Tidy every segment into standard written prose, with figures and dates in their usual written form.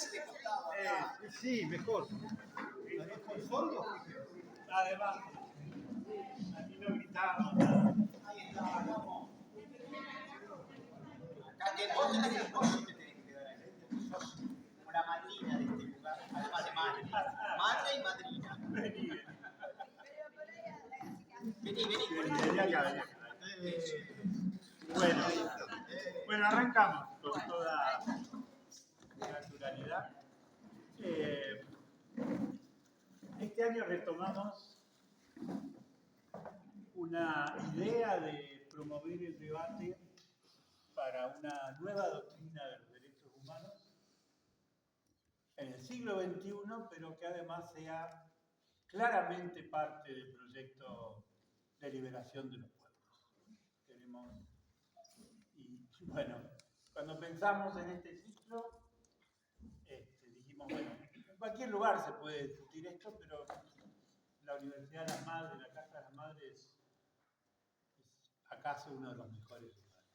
casi de costado. Sí, mejor. ¿Con fondo? Además, aquí no gritamos. Ahí está, vamos. Acá vos tenés que quedar ahí. Sos como la madrina de este lugar, además de madre. Madre y madrina. Vení. Bueno, arrancamos con toda naturalidad. Este año retomamos una idea de promover el debate para una nueva doctrina de los derechos humanos en el siglo XXI, pero que además sea claramente parte del proyecto de liberación de los pueblos. Y bueno, cuando pensamos en este ciclo, dijimos, bueno, en cualquier lugar se puede discutir esto, pero la Universidad de las Madres, la Casa de las Madres, es acaso uno de los mejores lugares.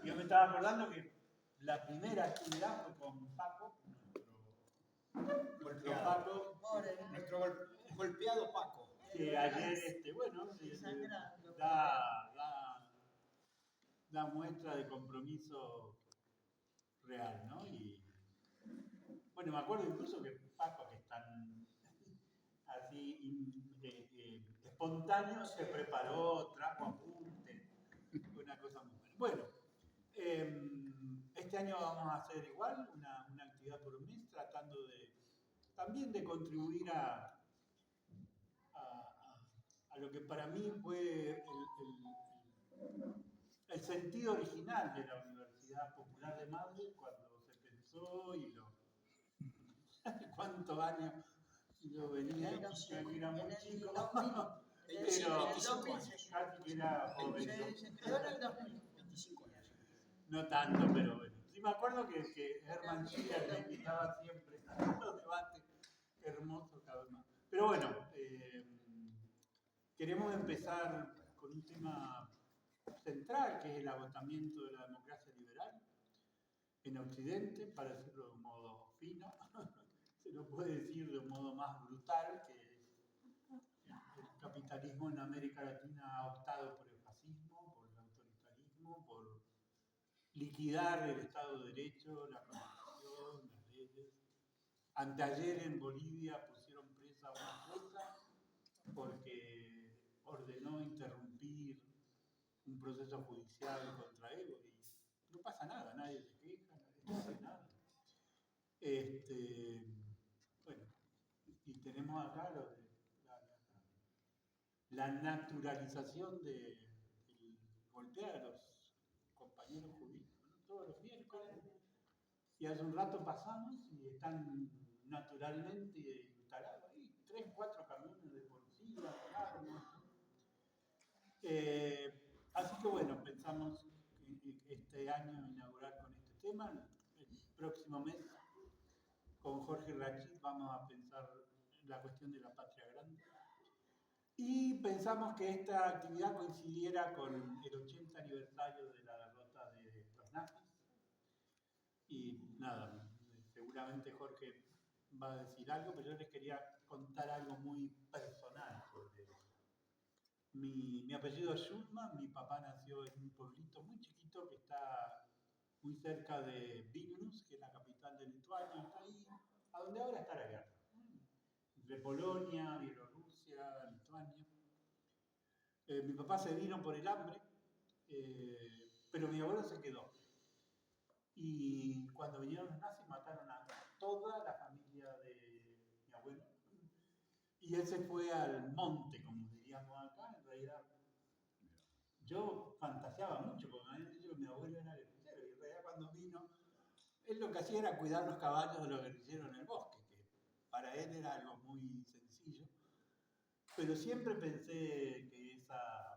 Yo me estaba acordando que la primera actividad fue con Paco, nuestro golpeado Paco. Que ayer, da muestra de compromiso real, ¿no? Y bueno, me acuerdo incluso que Paco, que es tan así espontáneo, se preparó, trajo apuntes, una cosa muy buena. Bueno, este año vamos a hacer igual, una actividad por un mes, tratando también de contribuir a lo que para mí fue el sentido original de la Universidad Popular de Madrid cuando se pensó y cuántos años yo venía, era muy chico, pero casi que era joven. No tanto, pero bueno. Sí me acuerdo que Herman Schiller me invitaba siempre a los debates hermosos cada vez más. Pero bueno, queremos empezar con un tema central, que es el agotamiento de la democracia liberal en Occidente, para decirlo de un modo fino. Se lo puede decir de un modo más brutal, que el capitalismo en América Latina ha optado por el fascismo, por el autoritarismo, por liquidar el Estado de Derecho, la Constitución, las leyes. Anteayer en Bolivia pusieron presa a una jueza porque ordenó interrumpir un proceso judicial contra Evo y no pasa nada, nadie se queja, nadie dice nada. Bueno, y tenemos acá lo de la naturalización del golpear a los compañeros judíos, ¿no? Todos los miércoles. Y hace un rato pasamos y están naturalmente instalados ahí 3, 4 camiones de policía, armas. Así que bueno, pensamos este año inaugurar con este tema. El próximo mes con Jorge Rachid vamos a pensar la cuestión de la patria grande. Y pensamos que esta actividad coincidiera con el 80 aniversario de la derrota de los nazis. Y nada, seguramente Jorge va a decir algo, pero yo les quería contar algo muy personal sobre eso. Mi apellido es Schulman, mi papá nació en un pueblito muy chiquito que está muy cerca de Vilnius, que es la capital de Lituania, está ahí, a donde ahora está la guerra, entre Polonia, Bielorrusia, Lituania. Mi papá se vino por el hambre, pero mi abuelo se quedó. Y cuando vinieron los nazis mataron a toda la familia de mi abuelo. Y él se fue al monte, como diríamos acá. En realidad, yo fantaseaba mucho, porque me habían dicho que mi abuelo era guerrillero. Y en realidad cuando vino, él lo que hacía era cuidar los caballos de los guerrilleros en el bosque, que para él era algo muy sencillo. Pero siempre pensé que esa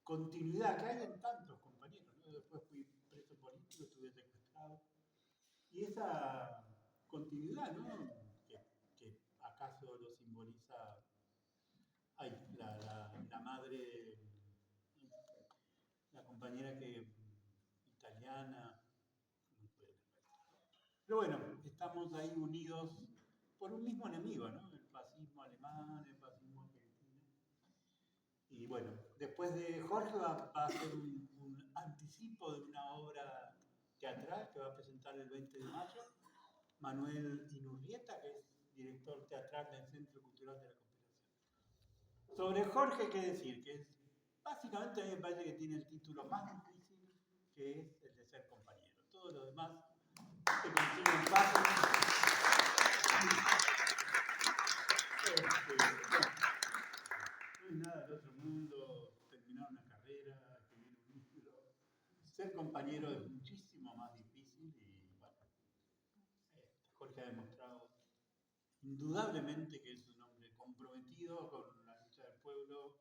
continuidad que hay en tantos compañeros, ¿no? Después fui preso político, estuve secuestrado. Y esa continuidad, ¿no? Que acaso lo simboliza la madre, la compañera italiana, bueno, estamos ahí unidos por un mismo enemigo, ¿no? El fascismo alemán, el fascismo argentino. Y bueno, después de Jorge va a hacer un anticipo de una obra teatral que va a presentar el 20 de mayo, Manuel Inurrieta, que es director teatral del Centro Cultural de la Cooperación. Sobre Jorge, ¿qué decir? Que es, básicamente a mí me parece que tiene el título más difícil, que es el de ser compañero. Todo lo demás se consigue fácil. No es nada del otro mundo terminar una carrera, escribir un libro. Ser compañero es muchísimo más difícil y bueno, Jorge ha demostrado indudablemente que es un hombre comprometido con la lucha del pueblo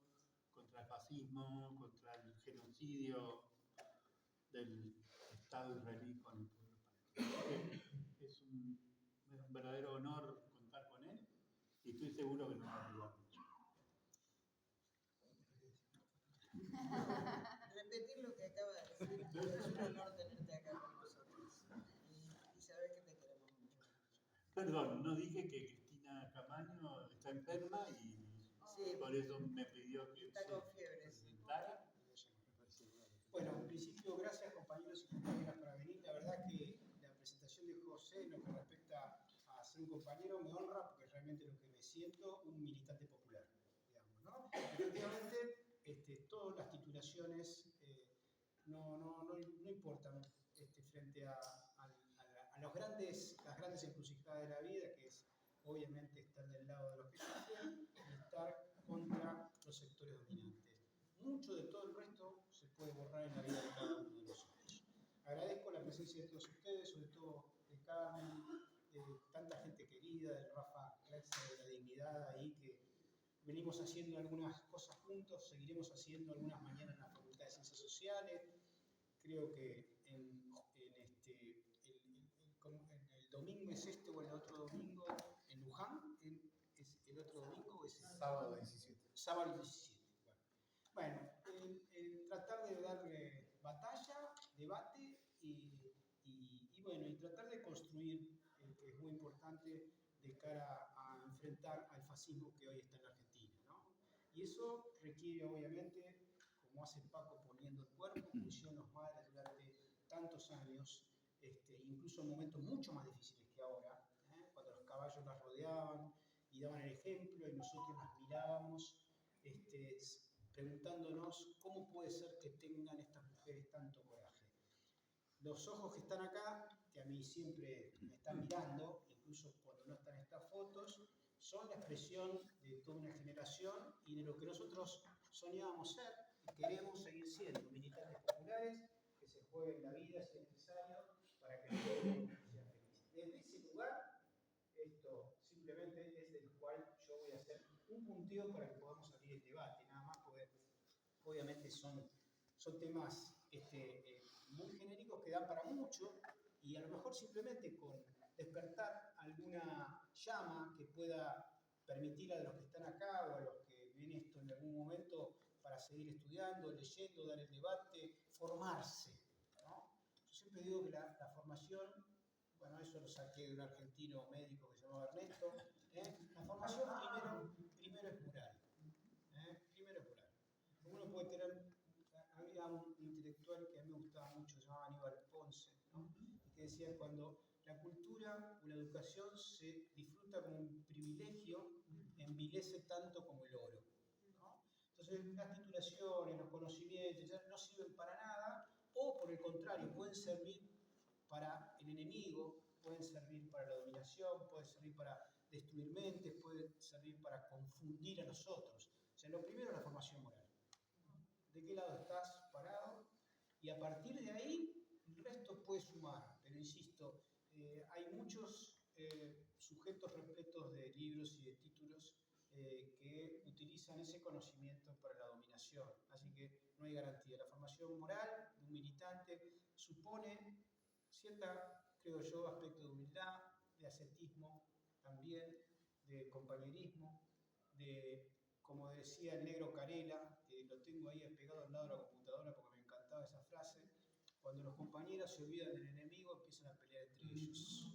contra el fascismo, contra el genocidio del Estado israelí con el pueblo palestino. Es un verdadero honor contar con él y estoy seguro que nos va a ayudar mucho. Repetir lo que acaba de decir, pero es un honor tenerte acá con nosotros y saber que te queremos mucho. Perdón, no dije que Cristina Camaño está enferma y Sí, por eso me pidió que está con fiebre, sí. presentara. Bueno, en principio, gracias compañeros y compañeras por venir. La verdad que la presentación de José, en lo que respecta a ser un compañero, me honra porque realmente lo que me siento un militante popular, digamos, ¿no? Efectivamente, todas las titulaciones no importan frente a las grandes encrucijadas de la vida, que es obviamente estar del lado de los que sufren y estar contra los sectores dominantes. Mucho de todo el resto se puede borrar en la vida de cada uno de nosotros. Agradezco la presencia de todos ustedes, sobre todo de Carmen, de tanta gente querida, del Rafa Klexer, de la Dignidad ahí, que venimos haciendo algunas cosas juntos, seguiremos haciendo algunas mañanas en la Facultad de Ciencias Sociales. Creo que el domingo es o el otro domingo en Luján, ¿es el otro domingo o es el Sábado 17. Sábado 17. Bueno, tratar de darle batalla, debate y bueno, y tratar de construir, que es muy importante, de cara a enfrentar al fascismo que hoy está en la Argentina, ¿no? Y eso requiere, obviamente, como hace Paco poniendo el cuerpo, como hicieron los padres durante tantos años, incluso en momentos mucho más difíciles que ahora, cuando los caballos las rodeaban y daban el ejemplo y nosotros las mirábamos, preguntándonos cómo puede ser que tengan estas mujeres tanto coraje. Los ojos que están acá, que a mí siempre me están mirando, incluso cuando no están estas fotos, son la expresión de toda una generación y de lo que nosotros soñábamos ser y queremos seguir siendo, militantes populares que se jueguen la vida si es necesario para que el pueblo sea feliz. Desde ese lugar, esto simplemente es del cual yo voy a hacer un punteo para que podamos abrir el debate, nada más, porque obviamente son temas muy genéricos que dan para mucho y a lo mejor simplemente con despertar alguna llama que pueda permitir a los que están acá o a los que ven esto en algún momento para seguir estudiando, leyendo, dar el debate, formarse, ¿no? Yo siempre digo que la formación, bueno, eso lo saqué de un argentino médico que se llamaba Ernesto, la formación primero es plural. Primero es plural. Uno puede tener, había un intelectual que a mí me gustaba mucho, se llamaba Aníbal Ponce, ¿no? Que decía cuando la cultura o la educación se disfruta como un privilegio, envilece tanto como el oro, ¿no? Entonces las titulaciones, los conocimientos no sirven para nada o por el contrario pueden servir para el enemigo, pueden servir para la dominación, pueden servir para destruir mentes, pueden servir para confundir a los otros. O sea, lo primero es la formación moral. ¿De qué lado estás parado? Y a partir de ahí, el resto puede sumar. Pero insisto, hay muchos sujetos repletos de libros y de títulos que utilizan ese conocimiento para la dominación. Así que no hay garantía. La formación moral de un militante supone cierta, creo yo, aspecto de humildad, de ascetismo también, de compañerismo, de, como decía el negro Carela, que lo tengo ahí pegado al lado de la computadora porque me encantaba esa frase, cuando los compañeros se olvidan del enemigo empiezan a pelear entre ellos.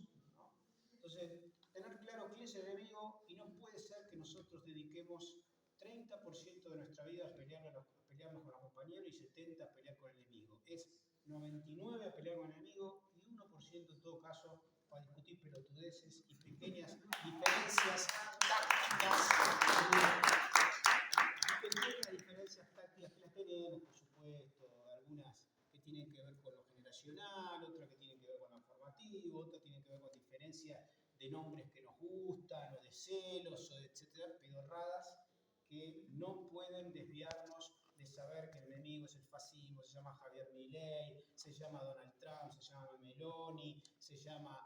Entonces, tener claro quién es el enemigo y no puede ser que nosotros dediquemos 30% de nuestra vida a pelearnos con los compañeros y 70% a pelear con el enemigo. Es 99% a pelear con el enemigo y 1% en todo caso para discutir pelotudeces y pequeñas diferencias tácticas. Pequeñas diferencias tácticas que las tenemos, por supuesto, algunas que tienen que ver con lo generacional, otras que tienen que ver con lo formativo, otras tienen que ver con diferencias de nombres que nos gustan, o de celos, o de etcétera, pedorradas, que no pueden desviarnos de saber que el enemigo es el fascismo, se llama Javier Milei, se llama Donald Trump, se llama Meloni, se llama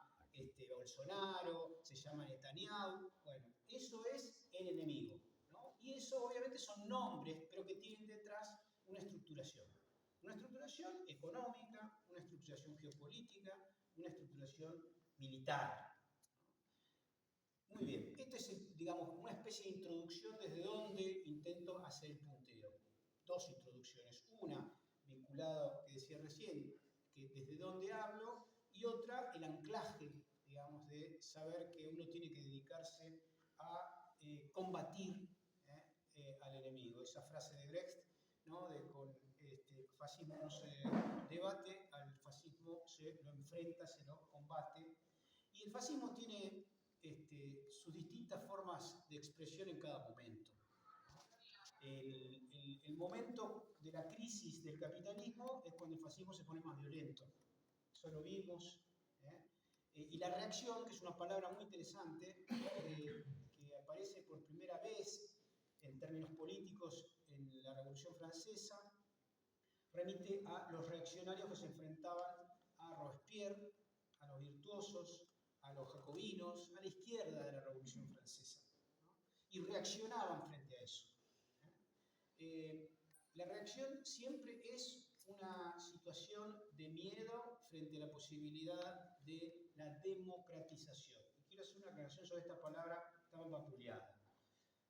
Bolsonaro, se llama Netanyahu. Bueno, eso es el enemigo, ¿no? Y eso obviamente son nombres, pero que tienen detrás una estructuración. Una estructuración económica, una estructuración geopolítica, una estructuración militar. Muy bien, esta es, digamos, una especie de introducción desde donde intento hacer el punteo. Dos introducciones. Una vinculada, que decía recién, que desde donde hablo, y otra, el anclaje, digamos, de saber que uno tiene que dedicarse a combatir al enemigo. Esa frase de Brecht, ¿no? De con fascismo no se debate, al fascismo se lo enfrenta, se lo combate. Y el fascismo tiene sus distintas formas de expresión en cada momento. El momento de la crisis del capitalismo es cuando el fascismo se pone más violento. Eso lo vimos. Y la reacción, que es una palabra muy interesante, que aparece por primera vez en términos políticos en la Revolución Francesa, remite a los reaccionarios que se enfrentaban a Robespierre, a los virtuosos, a los jacobinos, a la izquierda de la Revolución Francesa, ¿no? Y reaccionaban frente a eso. La reacción siempre es una situación de miedo frente a la posibilidad de la democratización. Y quiero hacer una aclaración sobre esta palabra tan vapuleada.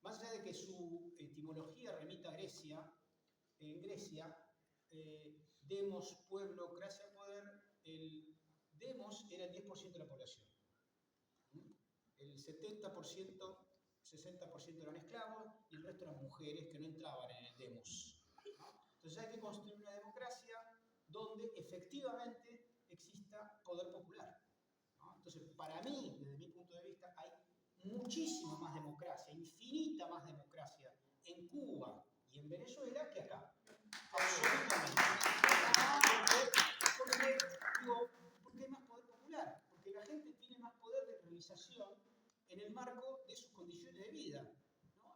Más allá de que su etimología remita a Grecia, en Grecia, demos, pueblo, gracia, poder, el demos era el 10% de la población. El 70%, 60% eran esclavos y el resto eran mujeres que no entraban en el demos, ¿no? Entonces hay que construir una democracia donde efectivamente exista poder popular, ¿no? Entonces, para mí, desde mi punto de vista, hay muchísima más democracia, infinita más democracia en Cuba y en Venezuela que acá. Absolutamente. Porque hay más poder popular, porque la gente tiene más poder de realización en el marco de sus condiciones de vida, ¿no?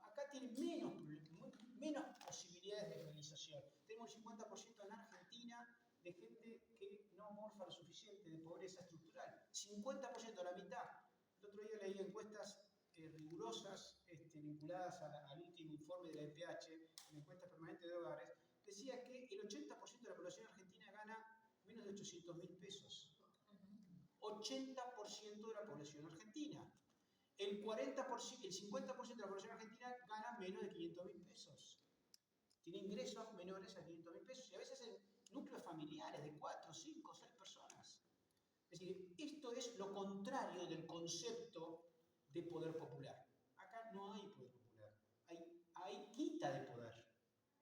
Acá tienen menos posibilidades de realización. Tenemos el 50% en Argentina de gente que no morfa lo suficiente, de pobreza estructural. 50%, la mitad. El otro día leí encuestas rigurosas vinculadas al último informe de la EPH, la encuesta permanente de hogares, decía que el 80% de la población argentina gana menos de 800.000 pesos. 80% de la población argentina. El 50% de la población argentina gana menos de 500.000 pesos. Tiene ingresos menores a 500.000 pesos y a veces en núcleos familiares de 4, 5, 6 personas. Es decir, esto es lo contrario del concepto de poder popular. Acá no hay poder popular, hay quita de poder.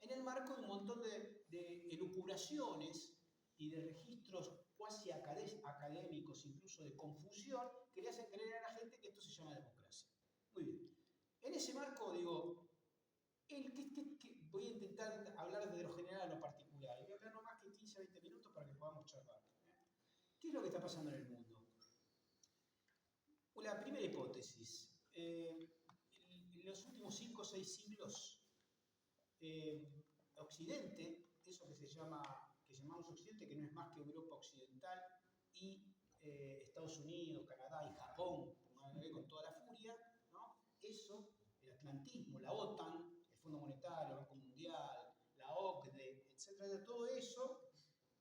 En el marco de un montón de elucubraciones y de registros cuasi académicos, incluso de confusión, que le hacen creer a la gente que esto se llama democracia. Muy bien. En ese marco, digo, voy a intentar hablar de lo general a lo particular. Y voy a hablar no más que 15 a 20 minutos para que podamos charlar. ¿Qué es lo que está pasando en el mundo? La primera hipótesis. En los últimos 5 o 6 siglos, Occidente, eso que llamamos Occidente, que no es más que Europa Occidental, y Estados Unidos, Canadá y Japón, con toda la furia, ¿no? Eso, el atlantismo, la OTAN, el Fondo Monetario, el Banco Mundial, la OCDE, etcétera, todo eso,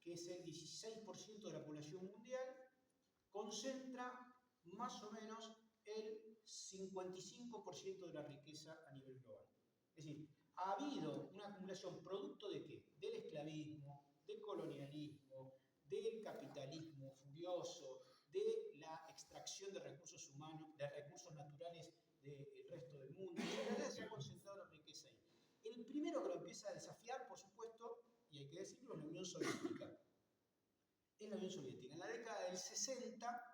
que es el 16% de la población mundial, concentra más o menos el 55% de la riqueza a nivel global. Es decir, ha habido una acumulación producto de ¿qué? Del esclavismo, del colonialismo, del capitalismo furioso, de la extracción de recursos humanos, de recursos naturales del resto del mundo. En realidad se ha concentrado la riqueza ahí. El primero que lo empieza a desafiar, por supuesto, y hay que decirlo, es la Unión Soviética. Es la Unión Soviética. En la década del 60,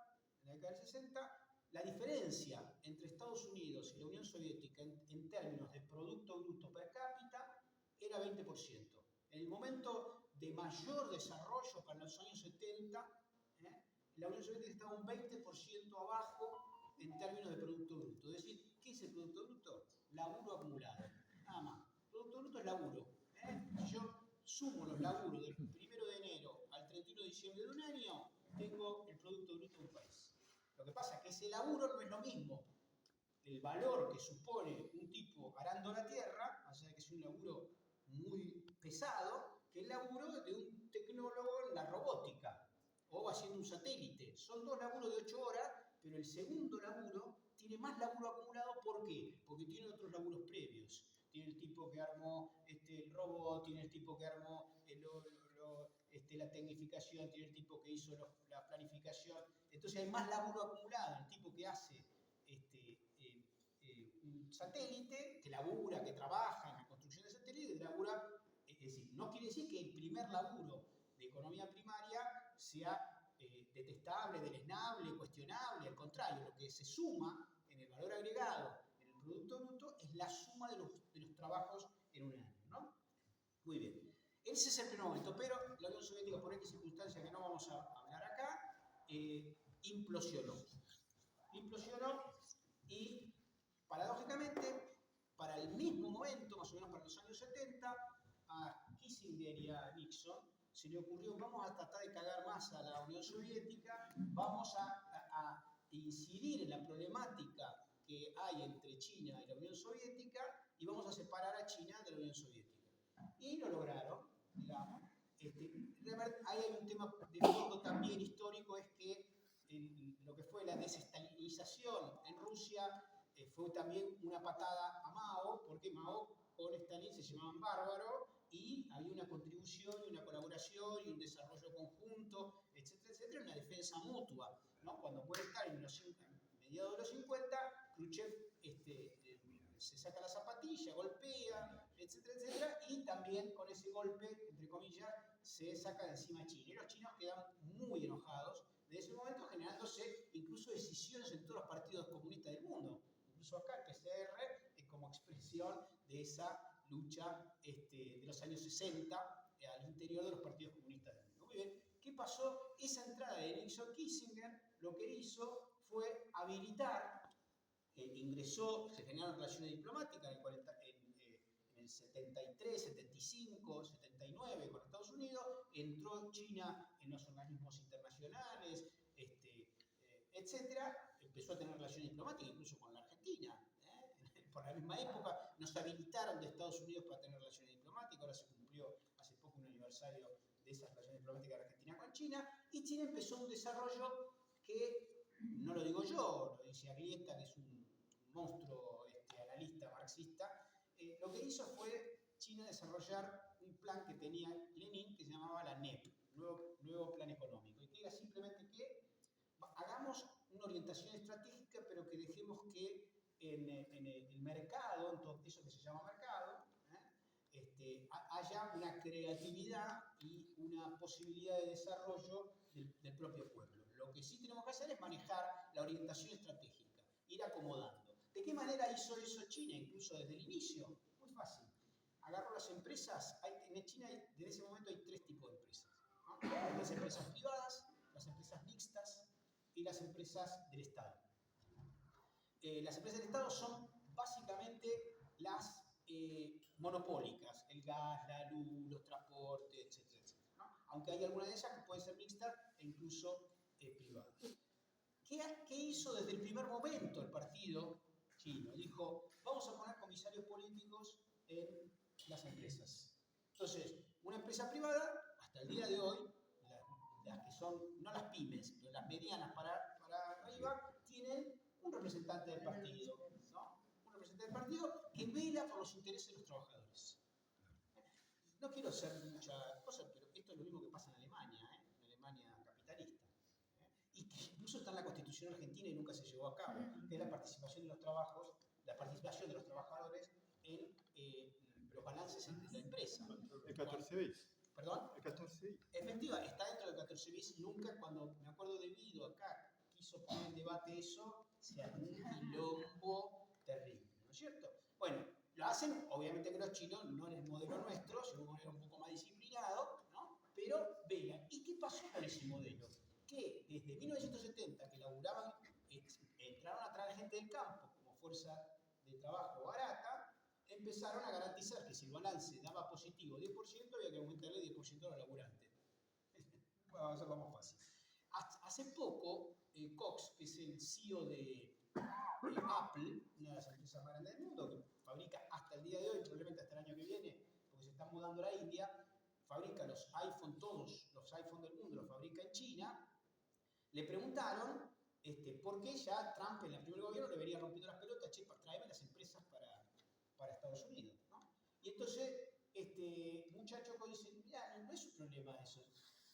la diferencia entre Estados Unidos y la Unión Soviética en términos de Producto Bruto per cápita era 20%. En el momento de mayor desarrollo, para los años 70, la Unión Soviética estaba un 20% abajo en términos de Producto Bruto. Es decir, ¿qué es el Producto Bruto? Laburo acumulado, nada más. Producto Bruto es laburo. Si yo sumo los laburos del 1 de enero al 31 de diciembre de un año, tengo el Producto Bruto de un país. Lo que pasa es que ese laburo no es lo mismo. El valor que supone un tipo arando la tierra, más allá de que es un laburo muy pesado, que el laburo de un tecnólogo en la robótica o haciendo un satélite. Son dos laburos de 8 horas, pero el segundo laburo tiene más laburo acumulado. ¿Por qué? Porque tiene otros laburos previos. Tiene el tipo que armó el robot, tiene el tipo que armó la tecnificación, tiene el tipo que hizo la planificación. Entonces hay más laburo acumulado. El tipo que hace un satélite, que labura, que trabaja en la construcción de satélites, labura, es decir, no quiere decir que el primer laburo de economía primaria sea detestable, deleznable, cuestionable. Al contrario, lo que se suma en el valor agregado, en el Producto Bruto, es la suma de los trabajos en un año, ¿no? Muy bien. Ese es el primer momento, pero la Unión Soviética, por X circunstancias que no vamos a hablar acá, implosionó. Implosionó y, paradójicamente, para el mismo momento, más o menos para los años 70, a Kissinger y a Nixon se le ocurrió: vamos a tratar de cagar más a la Unión Soviética, vamos a incidir en la problemática que hay entre China y la Unión Soviética y vamos a separar a China de la Unión Soviética. Y lo lograron, digamos. Ahí hay un tema de fondo también histórico, es que lo que fue la desestalinización en Rusia fue también una patada a Mao, porque Mao con Stalin se llamaban bárbaros y había una contribución y una colaboración y un desarrollo conjunto, etcétera, etcétera, una defensa mutua, ¿no? Cuando muere Stalin en mediados de los 50, Khrushchev se saca la zapatilla, golpea, etcétera, etcétera, y también con ese golpe, entre comillas, se saca de encima a China. Y los chinos quedan muy enojados de ese momento, generándose incluso decisiones en todos los partidos comunistas del mundo. Incluso acá el PCR como expresión de esa lucha de los años 60 al interior de los partidos comunistas del mundo. Muy bien, ¿qué pasó? Esa entrada de Nixon Kissinger lo que hizo fue habilitar, ingresó, se generaron relaciones diplomáticas en el 73, 75, 79 con Estados Unidos, entró China en los organismos internacionales, etcétera, empezó a tener relaciones diplomáticas incluso con la Argentina. Por la misma época nos habilitaron de Estados Unidos para tener relaciones diplomáticas. Ahora se cumplió hace poco un aniversario de esas relaciones diplomáticas de Argentina con China, y China empezó un desarrollo que, no lo digo yo, lo dice Arrieta, que es un monstruo analista marxista. Lo que hizo fue China desarrollar un plan que tenía Lenin, que se llamaba la NEP, Nuevo Plan Económico, y que era simplemente que hagamos una orientación estratégica, pero que dejemos que en el mercado, en todo eso que se llama mercado, haya una creatividad y una posibilidad de desarrollo del propio pueblo. Lo que sí tenemos que hacer es manejar la orientación estratégica, ir acomodando. ¿De qué manera hizo eso China, incluso desde el inicio? Muy fácil. Agarró las empresas. En China, desde ese momento, hay 3 tipos de empresas, ¿no? Las empresas privadas, las empresas mixtas y las empresas del Estado. Las empresas del Estado son básicamente las monopólicas: el gas, la luz, los transportes, etcétera, etcétera, ¿no? Aunque hay algunas de ellas que pueden ser mixtas e incluso privadas. ¿Qué hizo desde el primer momento el partido chino? Dijo: vamos a poner comisarios políticos en las empresas. Entonces, una empresa privada, hasta el día de hoy, las que son, no las pymes, pero las medianas para arriba, tienen un representante del partido, ¿no? Un representante del partido que vela por los intereses de los trabajadores. No quiero hacer muchas cosas, pero esto es lo mismo que pasa en Alemania, en Alemania capitalista, y que incluso está en la Constitución funcionó en Argentina y nunca se llevó a cabo, que es la participación de los trabajadores en los balances de la empresa. El 14 bis. ¿Perdón? El 14 bis. Efectivamente, está dentro del 14 bis. Nunca, cuando me acuerdo de Guido acá, quiso poner en debate eso, se armó un quilombo terrible, ¿no es cierto? Bueno, lo hacen, obviamente que los chinos, no en el modelo nuestro, sino en un modelo un poco más disciplinado, ¿no? Pero vean, ¿y qué pasó con ese modelo? Que desde 1970, que laburaban, entraron a traer gente del campo como fuerza de trabajo barata, empezaron a garantizar que si el balance daba positivo 10%, había que aumentarle 10% a los laburantes. Bueno, vamos a hacerlo más fácil. Hace poco, Cox, que es el CEO de Apple, una de las empresas más grandes del mundo, que fabrica hasta el día de hoy, probablemente hasta el año que viene, porque se están mudando a la India, fabrica los iPhone, todos los iPhone del mundo los fabrica en China. Le preguntaron por qué ya Trump en el primer gobierno le venía rompiendo las pelotas, che, tráeme las empresas para Estados Unidos, ¿no? Y entonces, muchacho dice, mira, no es un problema eso.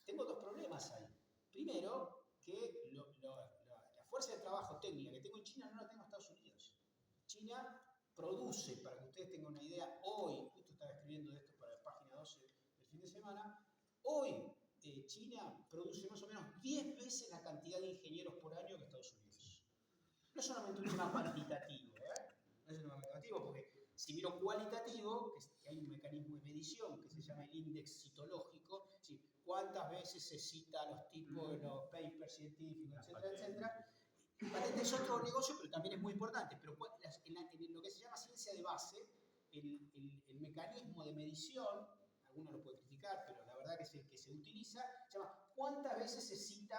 Tengo dos problemas ahí. Primero, que la fuerza de trabajo técnica que tengo en China no la tengo en Estados Unidos. China produce, para que ustedes tengan una idea, hoy, justo estaba escribiendo de esto para la página 12 del fin de semana, hoy China produce más o menos 10 veces la cantidad de ingenieros por año que Estados Unidos. No es solamente un tema cuantitativo, no es un tema cuantitativo, porque si miro cualitativo, que hay un mecanismo de medición que se llama el índice citológico, es decir, cuántas veces se cita a los tipos de los papers científicos, etcétera, etcétera. Patente es otro negocio, pero también es muy importante. Pero en lo que se llama ciencia de base, el mecanismo de medición, algunos lo pueden criticar, pero la verdad que es el que se utiliza, se llama cuántas veces se cita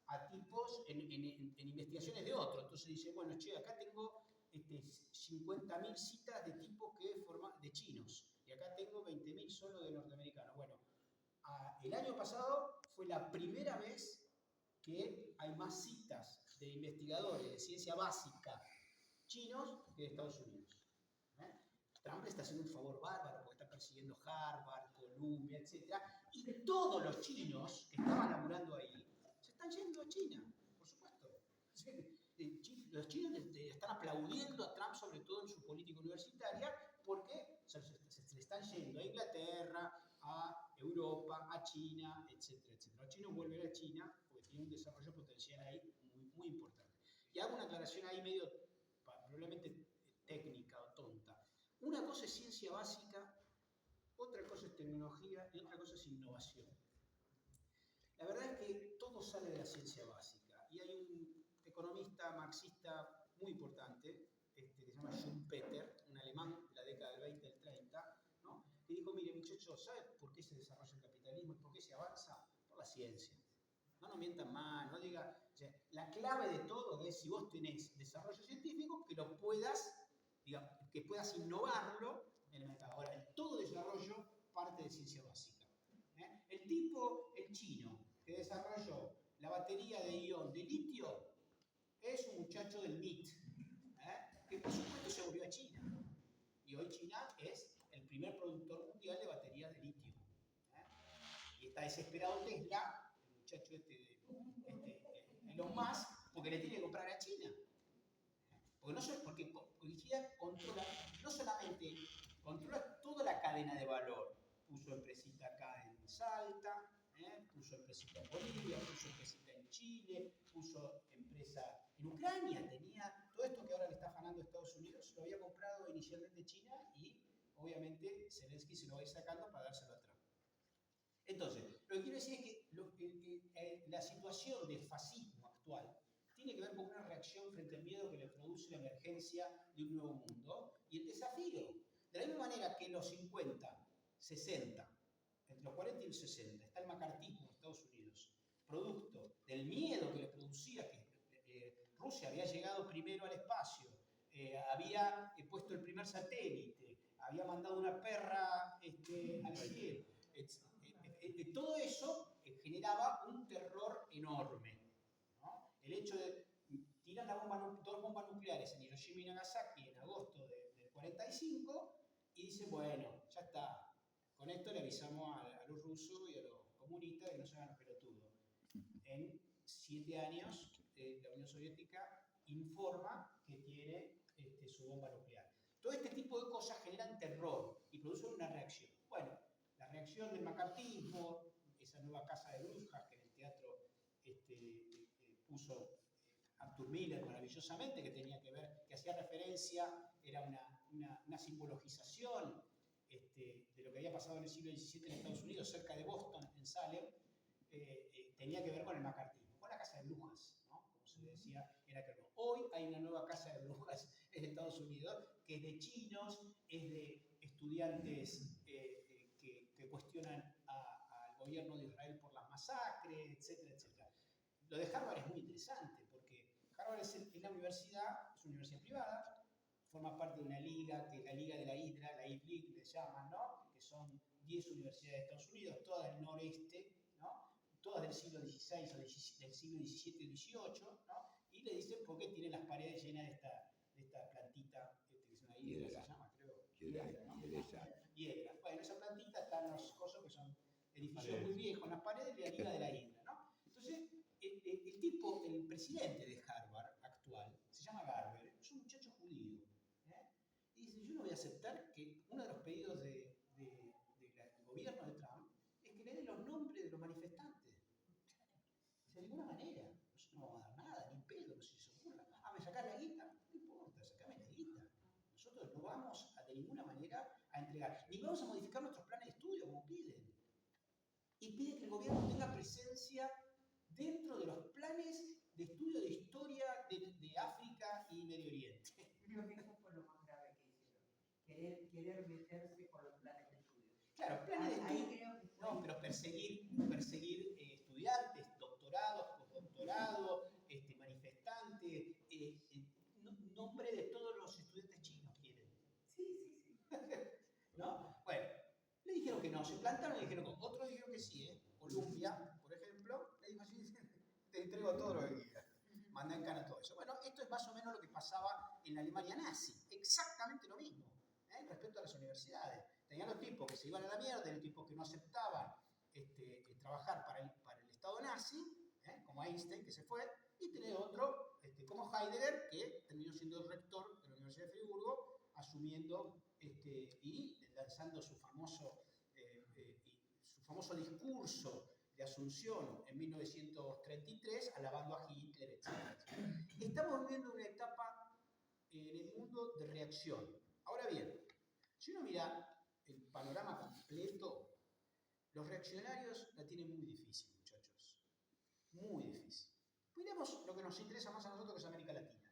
a tipos en investigaciones de otros. Entonces dice, bueno, che, acá tengo 50.000 citas de tipos de chinos, y acá tengo 20.000 solo de norteamericanos. Bueno, el año pasado fue la primera vez que hay más citas de investigadores de ciencia básica chinos que de Estados Unidos. Trump le está haciendo un favor bárbaro porque está persiguiendo Harvard, Columbia, etc. Y todos los chinos que estaban laburando ahí se están yendo a China, por supuesto. Los chinos le están aplaudiendo a Trump, sobre todo en su política universitaria, porque se le están yendo a Inglaterra, a Europa, a China, etcétera, etcétera. Los chinos vuelven a China porque tienen un desarrollo potencial ahí muy, muy importante. Y hago una aclaración ahí medio, probablemente técnica o tonta. Una cosa es ciencia básica, otra cosa es tecnología y otra cosa es innovación. La verdad es que todo sale de la ciencia básica. Y hay un economista marxista muy importante, que se llama Schumpeter, un alemán de la década del 20 y del 30, ¿no? Que dijo, mire muchachos, ¿saben por qué se desarrolla el capitalismo y por qué se avanza? Por la ciencia. No nos mientan más, no diga, o sea, la clave de todo es si vos tenés desarrollo científico, que lo puedas, digamos, que puedas innovarlo en el mercado. Ahora, todo desarrollo parte de ciencia básica. El chino, que desarrolló la batería de ion de litio, es un muchacho del MIT, que por supuesto se volvió a China. Y hoy China es el primer productor mundial de baterías de litio. Y está desesperado Tesla, el muchacho Elon Musk, porque le tiene que comprar a China. Porque China controla, no solamente controla toda la cadena de valor. Puso empresita acá en Salta, puso empresita en Bolivia, puso empresita en Chile, puso empresa en Ucrania. Tenía todo esto que ahora le está afanando a Estados Unidos, lo había comprado inicialmente China y obviamente Zelensky se lo va a ir sacando para dárselo a Trump. Entonces, lo que quiero decir es que la situación de fascismo actual tiene que ver con una reacción frente al miedo que le produce la emergencia de un nuevo mundo y el desafío. De la misma manera que en los 50, 60, entre los 40 y los 60, está el macartismo en Estados Unidos, producto del miedo que le producía que Rusia había llegado primero al espacio, había puesto el primer satélite, había mandado una perra al cielo. Todo eso generaba un terror enorme, ¿no? El hecho de tirar dos bombas nucleares en Hiroshima y Nagasaki en agosto del 45 y dicen, bueno, ya está, con esto le avisamos a los rusos y a los comunistas que no se hagan los pelotudos. En 7 años la Unión Soviética informa que tiene su bomba nuclear. Todo este tipo de cosas generan terror y producen una reacción. Bueno, la reacción del macartismo, esa nueva casa de brujas que en el teatro puso Arthur Miller maravillosamente, que tenía que ver, que hacía referencia, era una simbologización de lo que había pasado en el siglo XVII en Estados Unidos, cerca de Boston, en Salem, tenía que ver con el macartismo, con la casa de brujas, ¿no? Como se decía en aquel momento. Hoy hay una nueva casa de brujas en Estados Unidos, que es de chinos, es de estudiantes que cuestionan al gobierno de Israel por las masacres, etcétera, etcétera. Lo de Harvard es muy interesante, porque Harvard es una universidad privada, forma parte de una liga, que es la Liga de la Hidra, la Ivy League le llaman, ¿no? Que son 10 universidades de Estados Unidos, todas del noreste, ¿no? Todas del siglo XVI o del siglo XVII y XVIII, ¿no? Y le dicen porque tienen las paredes llenas de esta plantita, que es una hidra, se llama, creo. Hiedra, ¿no? Hiedra. Bueno, esa plantita está en los cosas que son edificios muy viejos, en las paredes de la Liga de la Hidra, ¿no? Entonces, el presidente de Harvard actual, se llama Garber, es un muchacho judío. Y dice, yo no voy a aceptar que uno de los pedidos del gobierno de Trump es que le den los nombres de los manifestantes. De ninguna manera, nosotros no vamos a dar nada, ni pedo, no se les ocurra. Ah, ¿me sacás la guita? No importa, sacame la guita. Nosotros no vamos de ninguna manera a entregar, ni vamos a modificar nuestros planes de estudio como piden. Y pide que el gobierno tenga presencia dentro de los planes de estudio de historia de África y Medio Oriente. Creo que eso fue lo más grave que hicieron. Querer meterse con los planes de estudio. Claro, planes de Ahí estudio. creo que fue. No, pero perseguir estudiantes, doctorados, postdoctorados, manifestantes, nombre de todos los estudiantes chinos quieren. Sí. ¿No? Bueno, le dijeron que no, se plantaron y dijeron que no. Otros dijeron que sí, Columbia, por ejemplo, le dijo así, te entrego todo lo que quieras. Manda en cana todo eso. Bueno, esto es más o menos lo que pasaba en la Alemania nazi. Exactamente lo mismo, respecto a las universidades. Tenían los tipos que se iban a la mierda, los tipos que no aceptaban trabajar para el Estado nazi, como Einstein, que se fue, y tenés otro, como Heidegger, que terminó siendo el rector de la Universidad de Friburgo, asumiendo y lanzando su famoso discurso de Asunción en 1933, alabando a Hitler, etc. Estamos viviendo una etapa en el mundo de reacción. Ahora bien, si uno mira el panorama completo, los reaccionarios la tienen muy difícil, muchachos. Muy difícil. Miremos lo que nos interesa más a nosotros, que es América Latina.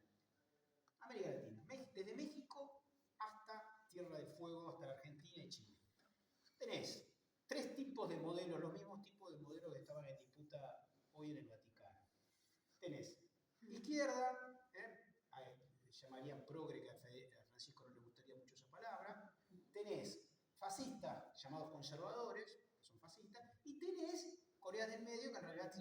América Latina, desde México hasta Tierra de Fuego, hasta la Argentina y Chile. Tenés 3 tipos de modelos, los mismos tipos de modelos que estaban en disputa hoy en el Vaticano. Tenés izquierda, llamarían progre, que a Francisco no le gustaría mucho esa palabra. Tenés fascistas, llamados conservadores, que son fascistas, y tenés Corea del Medio, que en realidad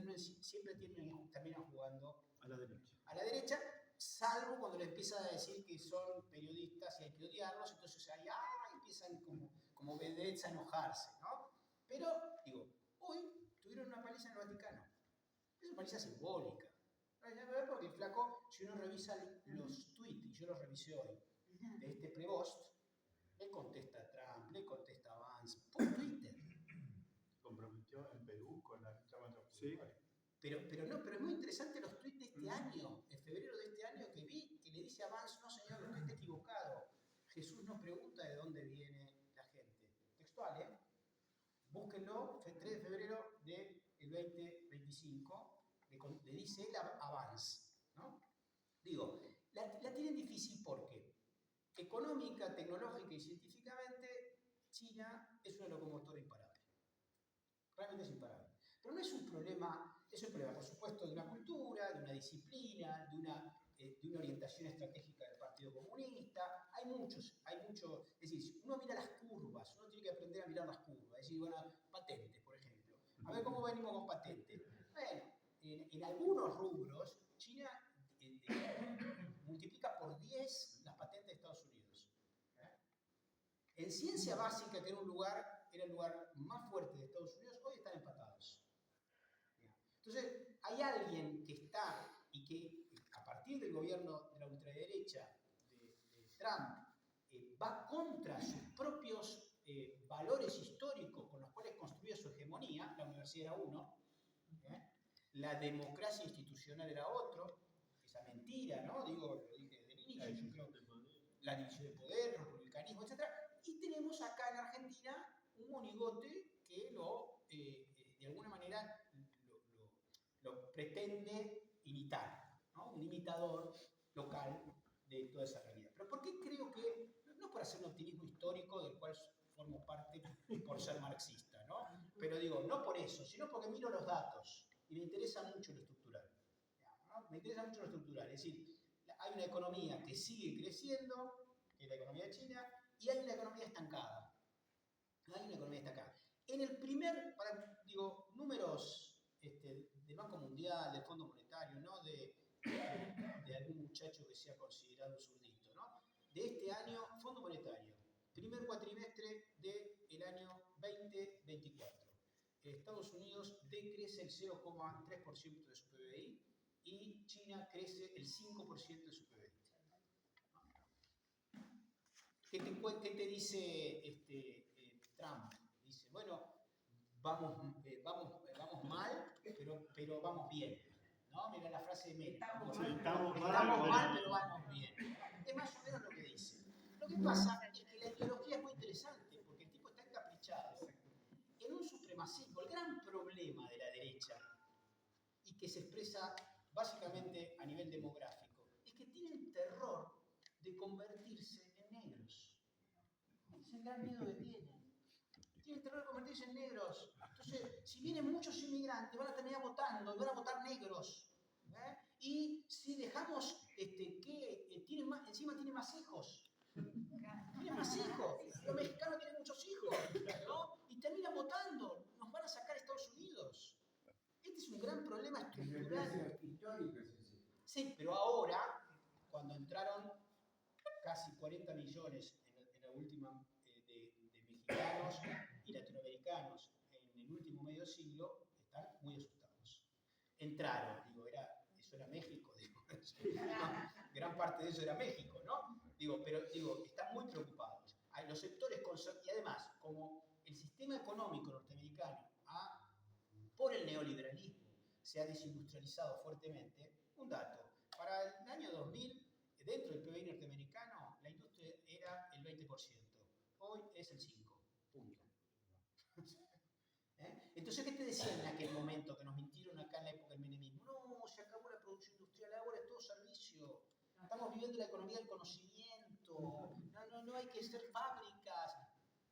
siempre terminan jugando A la derecha. a la derecha, salvo cuando le empiezan a decir que son periodistas y hay que odiarlos, entonces ahí empiezan como vedettes a enojarse, ¿no? Pero, digo, hoy tuvieron una paliza en el Vaticano. Es una paliza simbólica. Porque el flaco, si uno revisa los tweets, y yo los revisé hoy, de este Prevost, él contesta a Trump, le contesta a Vance, por Twitter. Comprometió en Perú con la lucha contra el Sí. Pero es muy interesante los tweets de este año, en febrero de este año, que vi, que le dice a Vance, no señor, usted está equivocado. Jesús no pregunta de dónde viene la gente. Textual, Búsquenlo, 3 de febrero del 2025, le dice él a Vance, ¿no? Digo, la tienen difícil porque económica, tecnológica y científicamente, China es una locomotora imparable. Realmente es imparable. Pero no es un problema, es un problema, por supuesto, de una cultura, de una disciplina, de una orientación estratégica del Partido Comunista. Hay mucho, es decir, uno mira las curvas, uno tiene que aprender a mirar las curvas. Es decir, bueno, patentes, por ejemplo. A ver cómo venimos con patentes. Bueno, en algunos rubros, China multiplica por 10 las patentes de Estados Unidos. En ciencia básica, que era el lugar más fuerte de Estados Unidos, hoy están empatados. Entonces, hay alguien que está y que Trump va contra sus propios valores históricos con los cuales construía su hegemonía, la universidad era uno, la democracia institucional era otro, esa mentira, ¿no? Digo, lo dije desde el inicio, yo creo que la división de poder, el republicanismo, etc. Y tenemos acá en Argentina un monigote que de alguna manera lo pretende imitar, ¿no? Un imitador local de toda esa realidad. Pero ¿por qué creo que, no por hacer un optimismo histórico del cual formo parte por ser marxista, ¿no? Pero digo, no por eso, sino porque miro los datos y me interesa mucho lo estructural, ¿no? Me interesa mucho lo estructural, es decir, hay una economía que sigue creciendo, que es la economía de China, y hay una economía estancada. Hay una economía estancada. En el primer, números del Banco Mundial, del Fondo Monetario, ¿no? de algún muchacho que sea considerado un zurdito, ¿no? De este año, Fondo Monetario, primer cuatrimestre del año 2024. Estados Unidos decrece el 0,3% de su PBI y China crece el 5% de su PBI. ¿Qué te dice Trump? Dice, bueno, vamos mal, pero vamos bien. ¿No? Mira la frase de Mel. Estamos mal, pero vamos bien. Es más o menos lo que dice. Lo que pasa es que la ideología es muy interesante, porque el tipo está encaprichado en un supremacismo. El gran problema de la derecha, y que se expresa básicamente a nivel demográfico, es que tienen terror de convertirse en negros. Es el gran miedo que tienen. Tienen terror de convertirse en negros. Entonces, si vienen muchos inmigrantes, van a terminar votando y van a votar negros. Y si dejamos encima tiene más hijos. Tienen más hijos. Los mexicanos tienen muchos hijos, ¿no? Y terminan votando. Nos van a sacar a Estados Unidos. Este es un gran problema estructural. Sí, pero ahora, cuando entraron casi 40 millones en la última de mexicanos y latinoamericanos en el último medio siglo, están muy asustados. Entraron, eso era México, gran parte de eso era México, ¿no? Pero están muy preocupados. Hay los sectores y además, como el sistema económico norteamericano por el neoliberalismo se ha desindustrializado fuertemente, un dato, para el año 2000, dentro del PBI norteamericano, la industria era el 20%, hoy es el 5%, punto. Entonces, ¿qué te decían en aquel momento que nos mintieron acá en la época del menemismo? No, se acabó la producción industrial, ahora es todo servicio. Estamos viviendo la economía del conocimiento, no hay que hacer fábricas.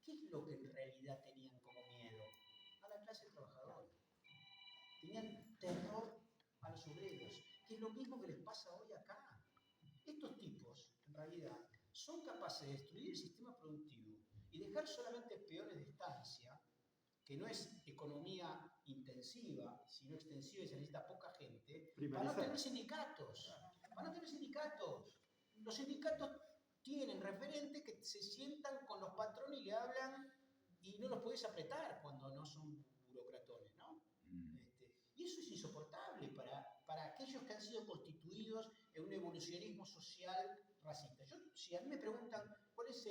¿Qué es lo que en realidad tenían como miedo? A la clase trabajadora. Tenían terror a los obreros, que es lo mismo que les pasa hoy acá. Estos tipos, en realidad, son capaces de destruir el sistema productivo y dejar solamente peones de estancia, que no es economía intensiva, sino extensiva y se necesita poca gente, para no tener sindicatos. Los sindicatos tienen referentes que se sientan con los patrones y le hablan y no los puedes apretar cuando no son burocratones, ¿no? Y eso es insoportable para aquellos que han sido constituidos en un evolucionismo social racista. Si a mí me preguntan cuál es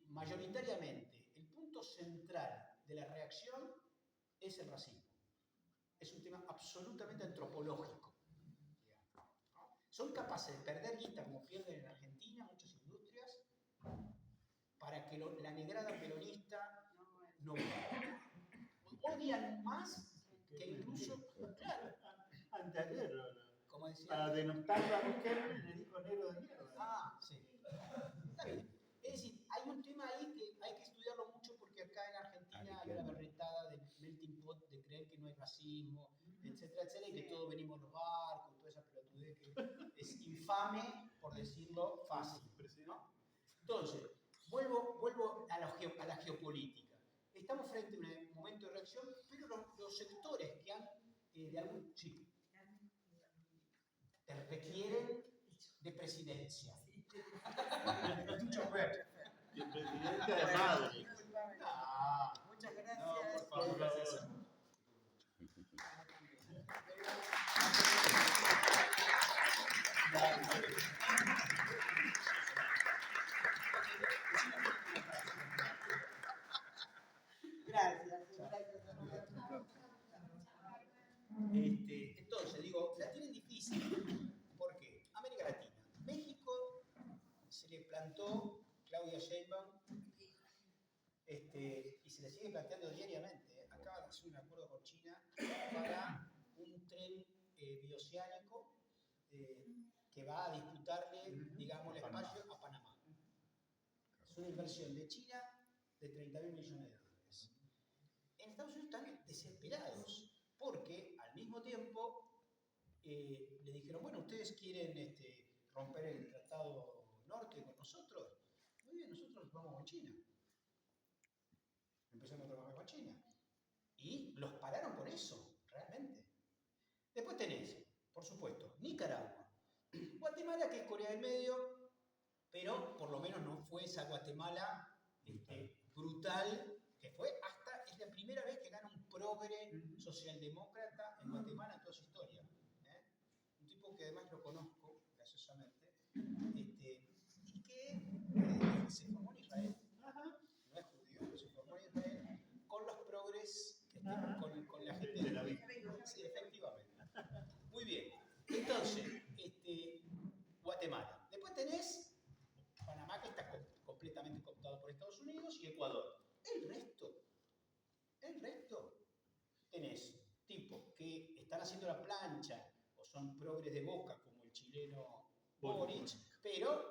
mayoritariamente el punto central de la reacción, es el racismo. Es un tema absolutamente antropológico. ¿No? Son capaces de perder guita como pierden en Argentina muchas industrias para que la negrada peronista no vuelva. Odian más que incluso, claro, anteayer, como decía, para denostarlo a Riquelme, le dijo negro de mierda. Sí. Está bien. Es decir, hay un tema ahí que hay que estudiarlo mucho porque acá en Argentina hay una berretada del melting pot de creer que no hay racismo, etcétera, etcétera, y que todos venimos en los barcos, toda esa pelotudez que es infame, por decirlo fácil, ¿no? Entonces, vuelvo a la geopolítica. Estamos frente a un momento de reacción, pero los sectores que han, de algún chip, requieren de presidencia. Mucho fuerte. Y el presidente de madre. Muchas gracias. No, por favor. Gracias. Claudia Sheinbaum, y se le sigue planteando diariamente. Acaba de hacer un acuerdo con China para un tren bioceánico que va a disputarle, digamos, el espacio a Panamá. Es una inversión de China de 30.000 millones de dólares. En Estados Unidos están desesperados porque al mismo tiempo le dijeron, bueno, ustedes quieren romper el tratado norte con nosotros. Muy bien, nosotros vamos con China. Empezamos a trabajar con China. Y los pararon por eso, realmente. Después tenés, por supuesto, Nicaragua. Guatemala, que es Corea del Medio, pero por lo menos no fue esa Guatemala brutal que fue hasta, es la primera vez que gana un progre socialdemócrata en Guatemala en toda su historia. Un tipo que además lo conozco, graciosamente, y que se formó en Israel. No es judío, pero se formó en Israel con los progres, con la gente de la vida. Sí, efectivamente. Muy bien. Entonces, Guatemala. Después tenés Panamá, que está completamente cooptado por Estados Unidos, y Ecuador. El resto, tenés tipos que están haciendo la plancha o son progres de Boca, como el chileno Boric, pero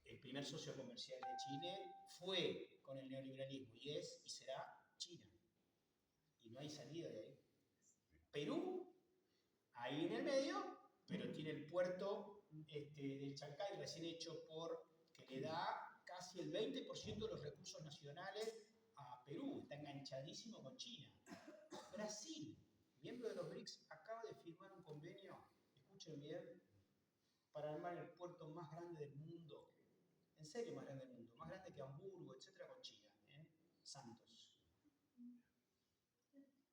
el primer socio comercial de Chile fue con el neoliberalismo y es y será China. Y no hay salida de ahí. Perú, ahí en el medio, pero tiene el puerto del Chancay recién hecho que le da casi el 20% de los recursos nacionales a Perú. Está enganchadísimo con China. Brasil, miembro de los BRICS, acaba de firmar un convenio, escuchen bien, para armar el puerto más grande del mundo. En serio, más grande del mundo. Más grande que Hamburgo, etcétera, con China, en Santos.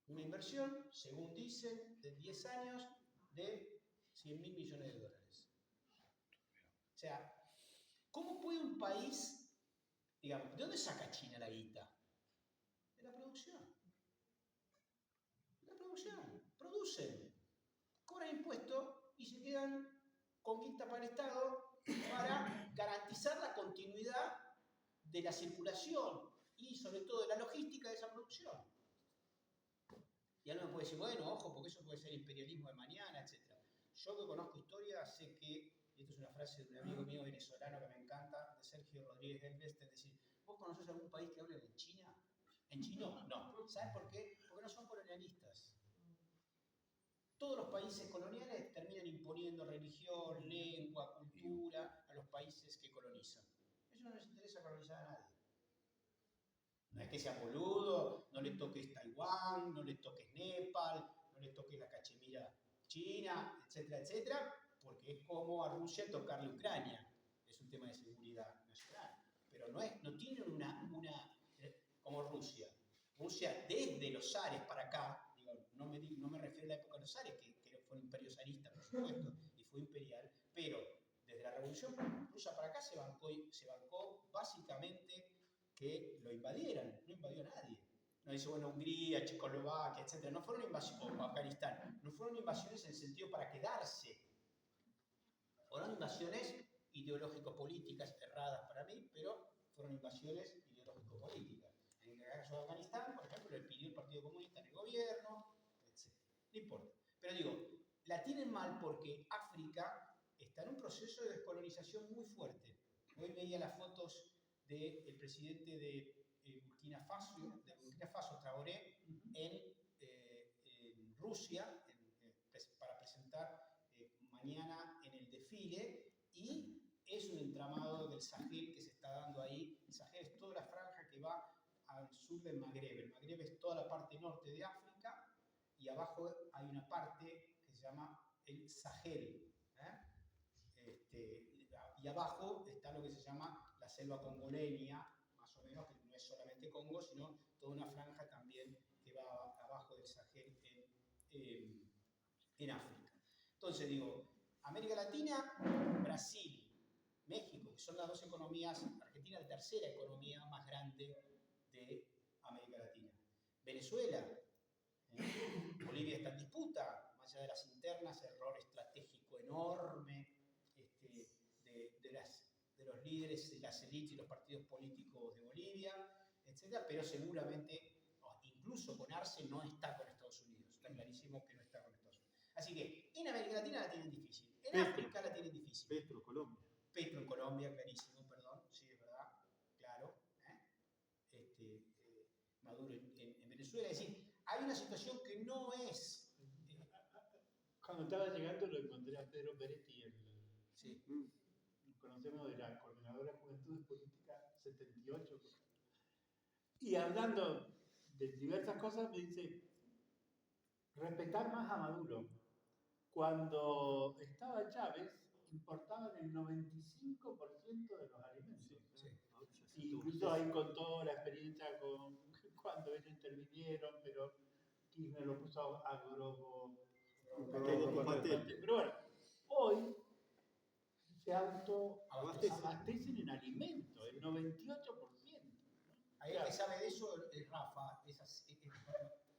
Una inversión, según dicen, de 10 años de 100.000 millones de dólares. O sea, ¿cómo puede un país, digamos, ¿de dónde saca China la guita? De la producción. De la producción. Producen, cobran impuestos y se quedan con guita para el Estado para garantizar la continuidad de la circulación y sobre todo de la logística de esa producción. Y alguien me puede decir, bueno, ojo, porque eso puede ser imperialismo de mañana, etc. Yo que conozco historia, sé que, y esto es una frase de un amigo mío venezolano que me encanta, de Sergio Rodríguez Helvest, es decir, ¿vos conocés algún país que hable en China? ¿En chino? No. ¿Sabes por qué? Porque no son colonialistas. Todos los países coloniales terminan imponiendo religión, lengua, cultura a los países que colonizan. Eso no les interesa colonizar a nadie. No es que sea boludo, no le toques Taiwán, no le toques Nepal, no le toques la cachemira china, etcétera, etcétera, porque es como a Rusia tocarle Ucrania. Es un tema de seguridad nacional. Pero no tienen como Rusia. Rusia desde los zares para acá, digo, no me refiero a la época de los zares, que fue un imperio zarista, por supuesto, y fue imperial, pero desde la Revolución Rusa para acá se bancó básicamente que lo invadieran, no invadió a nadie. No dice, bueno, Hungría, Checoslovaquia, etc. No fueron invasiones, o Afganistán, no fueron invasiones en el sentido para quedarse. Fueron invasiones ideológico-políticas erradas para mí, pero fueron invasiones ideológico-políticas. En el caso de Afganistán, por ejemplo, le pidió el Partido Comunista en el gobierno, etc. No importa. Pero digo, la tienen mal porque África está en un proceso de descolonización muy fuerte. Hoy veía las fotos del presidente de Burkina Faso, Traoré, en Rusia, para presentar mañana en el desfile, y es un entramado del Sahel que se está dando ahí. El Sahel es toda la franja que va al sur del Magreb. El Magreb es toda la parte norte de África, y abajo hay una parte que se llama el Sahel. Y abajo está lo que se llama la selva congoleña, más o menos, que no es solamente Congo, sino toda una franja también que va abajo del Sahel en África. Entonces digo, América Latina, Brasil, México, que son las dos economías, Argentina la tercera economía más grande de América Latina. Venezuela, Bolivia está en disputa, más allá de las internas, error estratégico enorme de los líderes de las élites y los partidos políticos de Bolivia, etcétera, pero seguramente, incluso con Arce, no está con Estados Unidos. Está clarísimo que no está con Estados Unidos. Así que en América Latina la tienen difícil, en Petro. África la tienen difícil. Petro, Colombia. Petro en Colombia, clarísimo, perdón, sí, es verdad, claro. Maduro en Venezuela. Es decir, hay una situación que no es. Cuando estaba llegando lo encontré a Pedro Peretti, Sí. nos conocemos de la Coordinadora de Juventudes Políticas 78. Y hablando de diversas cosas me dice, respetar más a Maduro. Cuando estaba Chávez, importaban el 95% de los alimentos. Sí. Incluso ahí contó la experiencia con cuando ellos intervinieron, pero Kirchner lo puso Patente. Pero bueno, hoy se autoabastecen en alimentos, el 98%. Ahí el que sabe de eso es Rafa,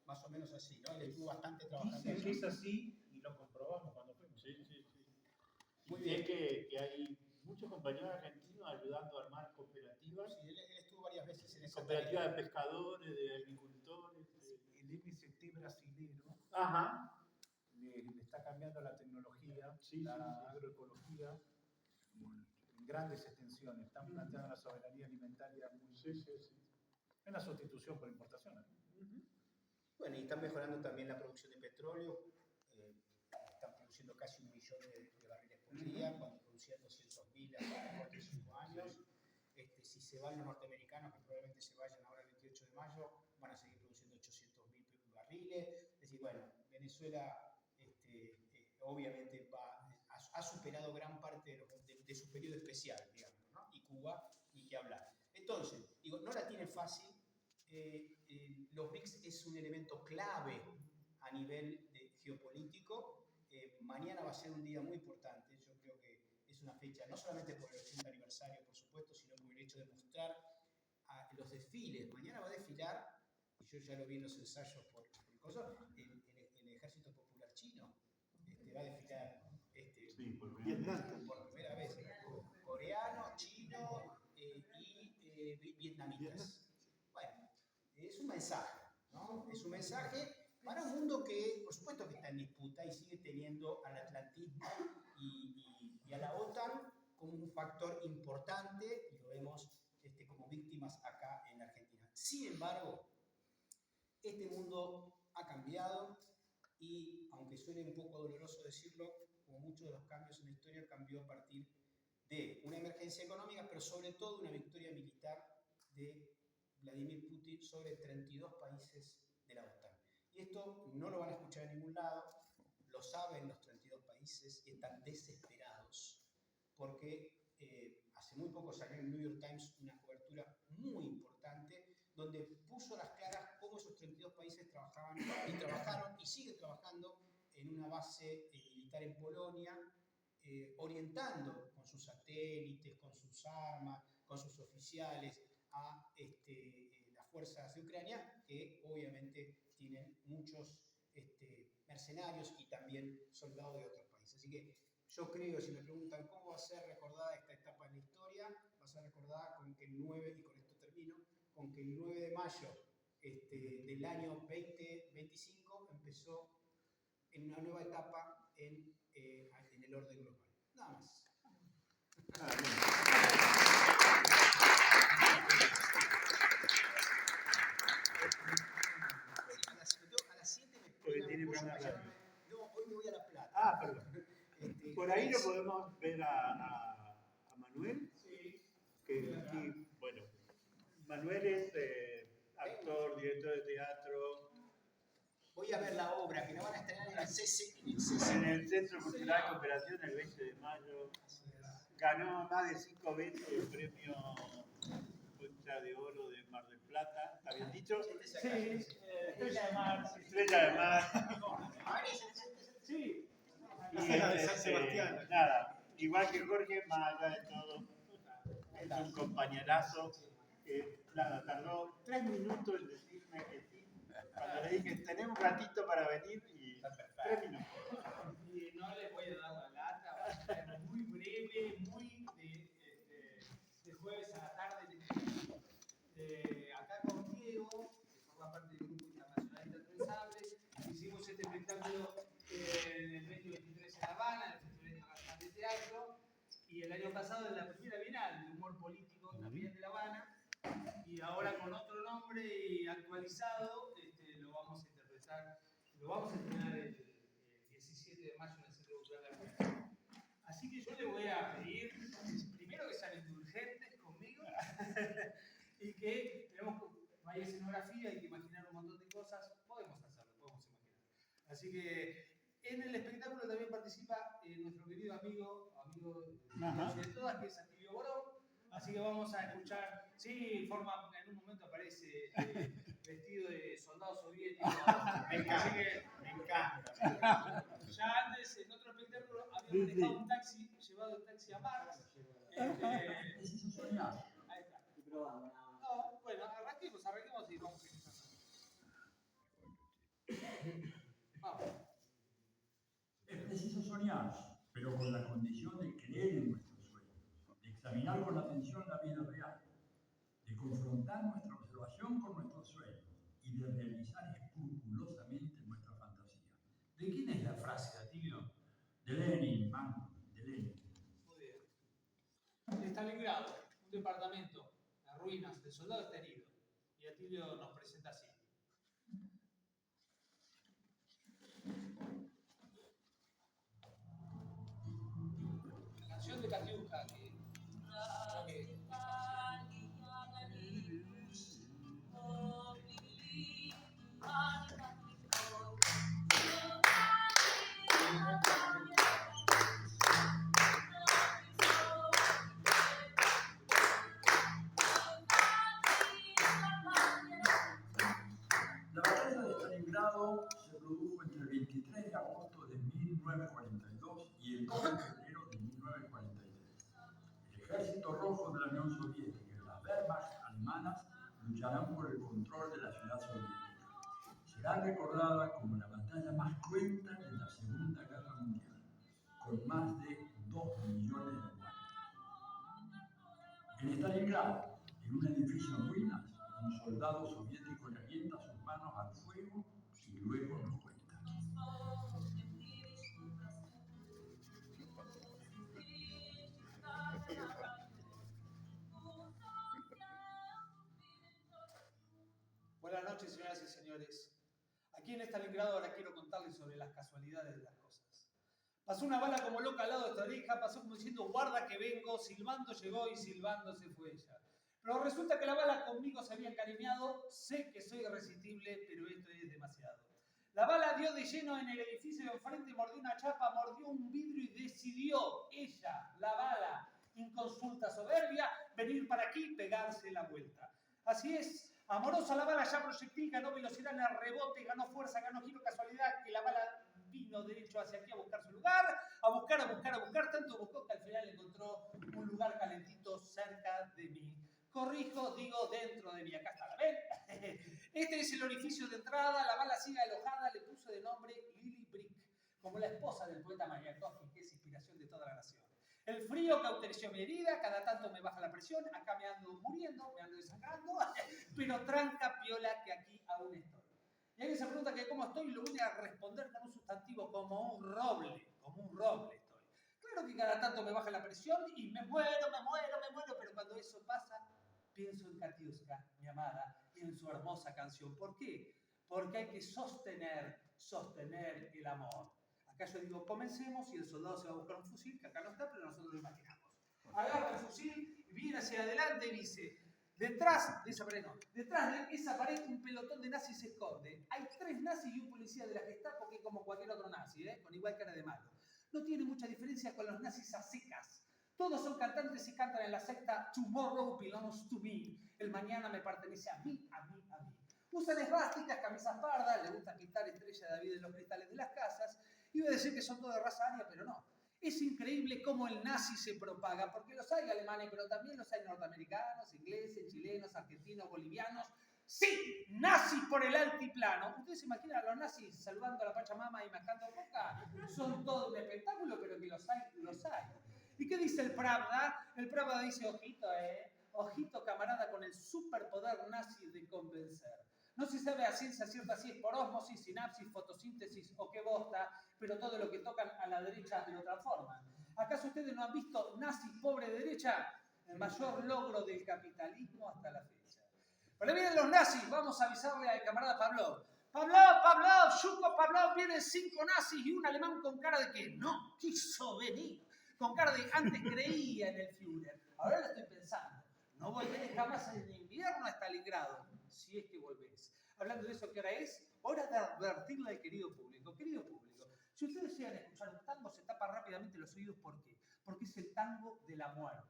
más o menos así, ¿no? Él estuvo bastante trabajando. Dicen que es así y lo comprobamos cuando fuimos. Sí. Muy Y bien. es que hay muchos compañeros argentinos ayudando a armar cooperativas. Sí, él estuvo varias veces en esa Cooperativas de pescadores, de agricultores. El MST brasilero Ajá. le está cambiando la tecnología, Sí, la sí. agroecología, en grandes extensiones. Están planteando la soberanía alimentaria muy en la sustitución por importaciones. Bueno, y están mejorando también la producción de petróleo. Están produciendo casi 1 millón de barriles por día, cuando producían 200.000 hace 4 o 5 años. Si se van los norteamericanos, que probablemente se vayan ahora el 28 de mayo, van a seguir produciendo 800.000 barriles. Es decir, bueno, Venezuela obviamente ha superado gran parte de su periodo especial, digamos, ¿no? Y Cuba, ni qué hablar. Entonces, digo, no la tiene fácil. Los BRICS es un elemento clave a nivel geopolítico. Mañana va a ser un día muy importante. Yo creo que es una fecha, no solamente por el 80 aniversario, por supuesto, sino por el hecho de mostrar los desfiles. Mañana va a desfilar, y yo ya lo vi en los ensayos por cosas, el Ejército Popular Chino. Va a desfilar Vietnam. por primera vez. Coreano, chino y vietnamitas. Bueno, es un mensaje, ¿no? Es un mensaje para un mundo que, por supuesto, que está en disputa y sigue teniendo al atlantismo y a la OTAN como un factor importante, y lo vemos como víctimas acá en Argentina. Sin embargo, este mundo ha cambiado y, aunque suene un poco doloroso decirlo, como muchos de los cambios en la historia, cambió a partir de una emergencia económica, pero sobre todo una victoria militar de Vladimir Putin sobre 32 países de la OTAN. Y esto no lo van a escuchar en ningún lado, lo saben los 32 países y están desesperados porque hace muy poco salió en el New York Times una cobertura muy importante donde puso a las claras cómo esos 32 países trabajaron y siguen trabajando en una base militar en Polonia, orientando con sus satélites, con sus armas, con sus oficiales a las fuerzas de Ucrania, que obviamente tienen muchos mercenarios y también soldados de otros países. Así que yo creo, si me preguntan cómo va a ser recordada esta etapa en la historia, va a ser recordada con que el 9, y con esto termino, con que el 9 de mayo del año 2025 empezó en una nueva etapa en el orden global. Nada más. A las 7 me Porque esperan, tiene ¿puedo programa de llamarme? No, hoy me voy a La Plata. Ah, perdón. Por ahí lo podemos ver a Manuel. Que aquí, bueno, Manuel es actor, director de teatro. Voy a ver la obra que la van a estrenar en el CC. En el Centro Cultural Cooperación el 20 de mayo. Ganó más de 5 veces el premio Concha de Oro de Mar del Plata. ¿Está bien dicho? Sí, Estrella de Mar. Estrella de Mar. Sí. Y San Sebastián. nada, igual que Jorge, más allá de todo, es un compañerazo que nada, tardó 3 minutos en decirme que sí. Cuando le dije, tenemos un ratito para venir y 3 minutos. Y no les voy a dar la lata, va a ser muy breve, muy Y el año pasado en la primera Bienal de Humor Político también de La Habana, y ahora con otro nombre y actualizado, lo vamos a interpretar, lo vamos a estrenar el 17 de mayo en el Centro Cultural de Argentina. Así que yo le voy a pedir, primero que sean indulgentes conmigo, y que no hay escenografía, hay que imaginar un montón de cosas, podemos hacerlo, podemos imaginar. Así que en el espectáculo también participa nuestro querido amigo de todas, que es Atilio Borón. Así que vamos a escuchar, sí, en un momento aparece vestido de soldado soviético. Me encanta, Así que, me encanta. ya antes, en otro espectáculo, había manejado un taxi, llevado el taxi a Marx. Ahí está. No, bueno, arranquemos y vamos empezando. Vamos. Es preciso soñar, pero con la condición de creer en nuestros sueños, de examinar con atención la vida real, de confrontar nuestra observación con nuestros sueños y de realizar escrupulosamente nuestra fantasía. ¿De quién es la frase, Atilio? De Lenin, man, de Lenin. Muy bien. De Stalingrado, un departamento en ruinas, el soldado está herido. Y Atilio nos presenta así. La canción de Katiuska, que creo que La batalla de Stalingrado se produjo entre el 23 de agosto de 1942 y el 2 de febrero de 1943. El ejército rojo de la Unión Soviética y las Wehrmacht alemanas lucharán por el control de la ciudad soviética. Será recordada como la batalla más cruenta de la Segunda Guerra Mundial, con más de 2 millones de muertos. En Stalingrado, en un edificio en ruinas, un soldado soviético le avienta sus manos al fuego y luego nos cuenta. Buenas noches, señoras y señores. Aquí en Stalingrado ahora quiero contarles sobre las casualidades de las cosas. Pasó una bala como loca al lado de esta oreja, pasó como diciendo guarda que vengo, silbando llegó y silbando se fue ella. Pero resulta que la bala conmigo se había encariñado, sé que soy irresistible, pero esto es demasiado. La bala dio de lleno en el edificio de enfrente, mordió una chapa, mordió un vidrio y decidió ella, la bala, inconsulta soberbia, venir para aquí y pegarse la vuelta. Así es. Amorosa la bala, ya proyectil, ganó velocidad en el rebote, ganó fuerza, ganó giro, casualidad, que la bala vino derecho hacia aquí a buscar su lugar, a buscar, tanto buscó que al final encontró un lugar calentito cerca de mí. Corrijo, digo, dentro de mí. Acá está, ¿la ven? Este es el orificio de entrada, la bala sigue alojada, le puso de nombre Lily Brick, como la esposa del poeta Mayakovsky, que es inspiración de toda la nación. El frío cauterizó mi herida, cada tanto me baja la presión, acá me ando muriendo, me ando desangrando, pero tranca piola que aquí aún estoy. Y alguien se pregunta que cómo estoy y lo voy a responder con un sustantivo como un roble estoy. Claro que cada tanto me baja la presión y me muero, pero cuando eso pasa, pienso en Katiuska, mi amada, y en su hermosa canción. ¿Por qué? Porque hay que sostener el amor. Acá yo digo, comencemos y el soldado se va a buscar un fusil, que acá no está, pero nosotros lo imaginamos. Agarra el fusil, viene hacia adelante y dice, detrás de esa pared un pelotón de nazis se esconde. Hay 3 nazis y un policía de la Gestapo que es como cualquier otro nazi, con igual cara de malo. No tiene mucha diferencia con los nazis a secas. Todos son cantantes y cantan en la secta Tomorrow Belongs to Me. El mañana me pertenece a mí. Usan esvásticas, camisas pardas, les gusta pintar estrella de David en los cristales de las casas. Iba a decir que son todos de raza aria, pero no. Es increíble cómo el nazi se propaga, porque los hay alemanes, pero también los hay norteamericanos, ingleses, chilenos, argentinos, bolivianos. ¡Sí! ¡Nazis por el altiplano! ¿Ustedes se imaginan a los nazis saludando a la Pachamama y marcando boca? Son todo un espectáculo, pero que los hay. ¿Y qué dice el Pravda? El Pravda dice, ojito camarada con el superpoder nazi de convencer. No se sabe a ciencia cierta si es por ósmosis, sinapsis, fotosíntesis o qué bosta, pero todo lo que tocan a la derecha lo transforman. ¿Acaso ustedes no han visto nazis pobre derecha? El mayor logro del capitalismo hasta la fecha. Pero vienen los nazis, vamos a avisarle al camarada Pavlov. Pavlov, Yuko Pavlov, vienen 5 nazis y un alemán con cara de que no quiso venir. Con cara de antes creía en el Führer. Ahora lo estoy pensando. No volveré jamás en invierno a Stalingrado, si es que volvés. Hablando de eso, ¿qué hora es? Hora de advertirle al querido público. Querido público, si ustedes desean escuchar un tango, se tapan rápidamente los oídos. ¿Por qué? Porque es el tango de la muerte.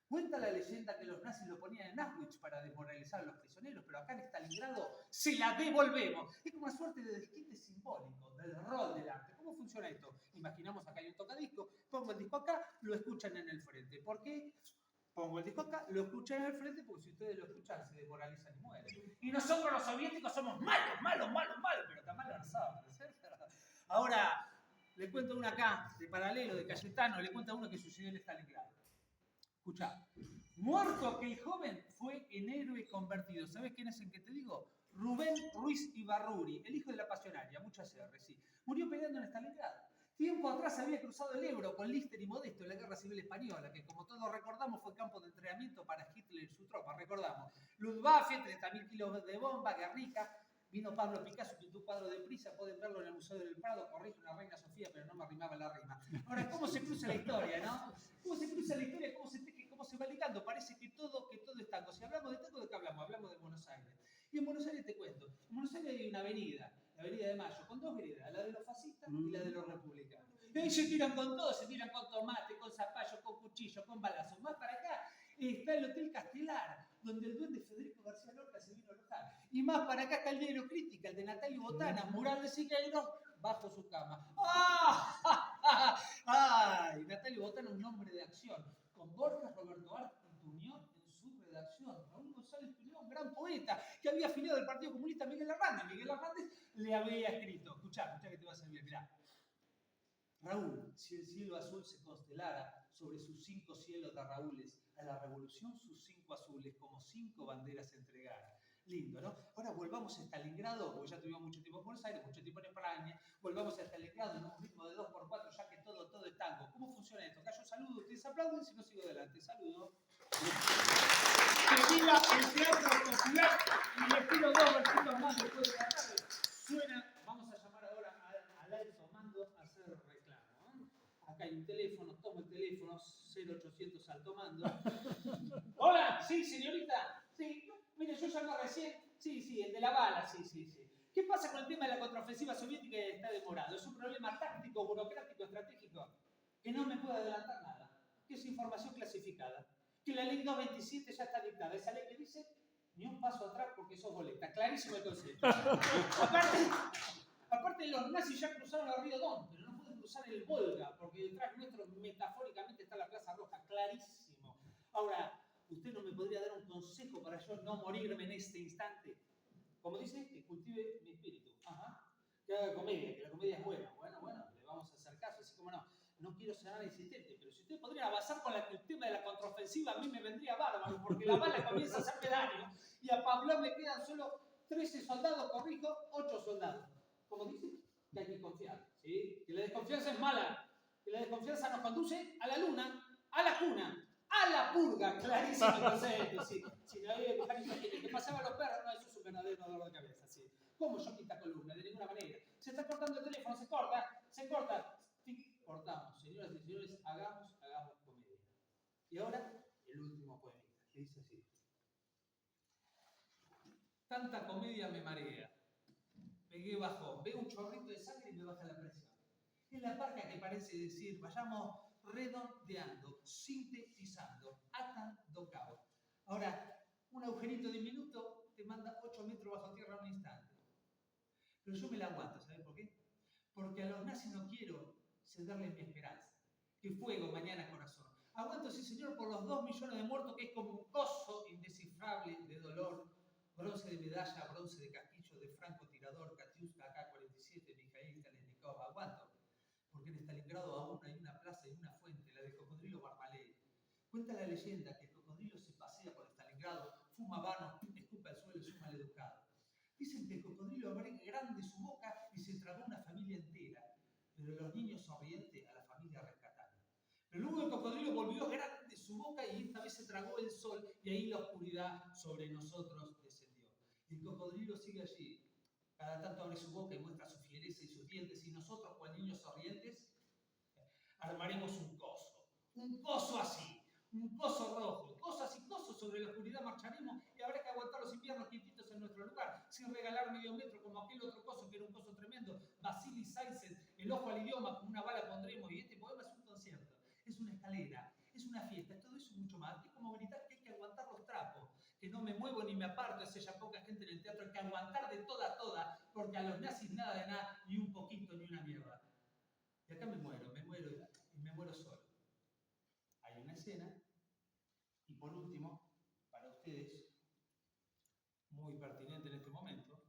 Cuenta la leyenda que los nazis lo ponían en Auschwitz para desmoralizar a los prisioneros, pero acá en Stalingrado se la devolvemos. Es como una suerte de desquite simbólico del rol del arte. ¿Cómo funciona esto? Imaginamos acá hay un tocadisco, pongo el disco acá, lo escuchan en el frente. ¿Por qué? Pongo el disco acá, lo escuchan en el frente, porque si ustedes lo escuchan se desmoralizan y mueren. Y nosotros los soviéticos somos malos, pero tan malos no somos, ¿no es cierto? Ahora, le cuento una acá, de paralelo, de Cayetano, le cuento uno que sucedió en Stalingrado. Escuchá, muerto aquel joven fue en héroe convertido. ¿Sabes quién es el que te digo? Rubén Ruiz Ibarruri, el hijo de la pasionaria, muchas R, sí. Murió peleando en Stalingrado. Tiempo atrás había cruzado el Ebro con Lister y Modesto en la Guerra Civil Española, que como todos recordamos fue campo de entrenamiento para Hitler y su tropa, recordamos. Luftwaffe, 30.000 kilos de bomba, Guernica. Vino Pablo Picasso, pintó un cuadro de Prisa, pueden verlo en el Museo del Prado, corrige una Reina Sofía, pero no me arrimaba la rima. Ahora, ¿cómo se cruza la historia, no? ¿Cómo se cruza la historia? ¿Cómo se teje? ¿Cómo se va ligando? Parece que todo es tango. Si hablamos de tango, ¿de qué hablamos? Hablamos de Buenos Aires. Y en Buenos Aires te cuento, en Buenos Aires hay una avenida, la Avenida de Mayo, con 2 veredas, la de los fascistas y la de los republicanos. Y ahí se tiran con todo, se tiran con tomate, con zapallo, con cuchillo, con balazos. Más para acá está el Hotel Castelar, donde el duende Federico García Lorca se vino a alojar. Y más para acá está el Diario Crítica, el de Natalio Botana, mural de Siqueiros, bajo su cama. ¡Ah! ¡Ay! Natalio Botana, un hombre de acción, con Borges, Roberto Arlt y Tuñón en su redacción. Raúl González Tuñón, gran poeta, que había afiliado al Partido Comunista Miguel Hernández. Miguel Hernández le había escrito, escuchá que te va a servir, mirá. Raúl, si el cielo azul se constelara sobre sus 5 cielos de Raúles, a la revolución sus 5 azules, como 5 banderas entregara. Lindo, ¿no? Ahora volvamos a Stalingrado, porque ya tuvimos mucho tiempo en Buenos Aires, mucho tiempo en España. Volvamos a Stalingrado en un ritmo de 2x4, ya que todo es tango. ¿Cómo funciona esto? Acá yo saludo, ustedes aplauden, si no sigo adelante. Saludo. Que viva el teatro popular y les pido 2 versitos más después de la tarde. Suena, vamos a llamar ahora al alto mando a hacer reclamo. Acá hay un teléfono, tomo el teléfono, 0800 alto mando. Hola, sí, señorita. Sí, mire, yo llamé recién. Sí, el de la bala, sí. ¿Qué pasa con el tema de la contraofensiva soviética que está demorado? ¿Es un problema táctico, burocrático, estratégico? Que no me puede adelantar nada. Que es información clasificada. Que la ley 227 ya está dictada. Esa ley que dice ni un paso atrás porque sos boleta. Clarísimo el concepto. Aparte, los nazis ya cruzaron el río Don, pero no pueden cruzar el Volga, porque detrás nuestro metafóricamente está la Plaza Roja. Clarísimo. Ahora, ¿usted no me podría dar un consejo para yo no morirme en este instante? Como dice, que cultive mi espíritu. Ajá. Que haga comedia, que la comedia es buena. Bueno, le vamos a hacer caso, así como no. No quiero ser insistente, pero si usted podría avanzar con el tema de la contraofensiva, a mí me vendría bárbaro, porque la bala comienza a hacerme daño y a Pavlov le quedan solo 13 soldados, corrijo, 8 soldados. Como dice, que hay que confiar, ¿sí? Que la desconfianza es mala, que la desconfianza nos conduce a la luna, a la cuna, a la purga, clarísimo el concepto, sí. Si no había que pasaba a los perros, no, eso es un verdadero dolor de cabeza, sí. ¿Cómo yo quita columna? De ninguna manera. Se está cortando el teléfono, se corta. Cortamos, señoras y señores, hagamos comedia. Y ahora, el último poemita, que dice así. Tanta comedia me marea. Pegué bajón, veo un chorrito de sangre y me baja la presión. Es la parca que parece decir, vayamos redondeando, sintetizando, atando cabo. Ahora, un agujerito diminuto te manda 8 metros bajo tierra en un instante. Pero yo me la aguanto, ¿sabes por qué? Porque a los nazis no quiero cederle mi esperanza. Que fuego mañana corazón. Aguanto, sí señor, por los 2 millones de muertos, que es como un coso indescifrable de dolor. Bronce de medalla, bronce de casquillo, de francotirador, Katiuska, AK-47, Mikhail Kalashnikov. Aguanto, porque en Stalingrado aún hay una plaza y una fuente, la del cocodrilo Barmaley. Cuenta la leyenda que el cocodrilo se pasea por Stalingrado, fuma vano, escupa al suelo y es un maleducado. Dicen que el cocodrilo abre grande su boca y se tragó una familia entera. Pero los niños sonrientes a la familia rescataron. Pero luego el cocodrilo volvió grande su boca y esta vez se tragó el sol y ahí la oscuridad sobre nosotros descendió. Y el cocodrilo sigue allí. Cada tanto abre su boca y muestra su fiereza y sus dientes y nosotros, cual niños sonrientes, armaremos un coso así, un coso rojo, cosas y cosos sobre la oscuridad marcharemos y habrá que aguantar los inviernos quietitos en nuestro lugar, sin regalar medio metro como aquel otro coso que era un coso tremendo, Vasily Saisen, el ojo al idioma, con una bala pondremos, y este poema es un concierto, es una escalera, es una fiesta, todo eso y mucho más, es como gritar que hay que aguantar los trapos, que no me muevo ni me aparto, es ya poca gente en el teatro, hay que aguantar de toda a toda, porque a los nazis nada de nada, ni un poquito, ni una mierda. Y acá me muero y me muero solo. Hay una escena, y por último, para ustedes, muy pertinente en este momento.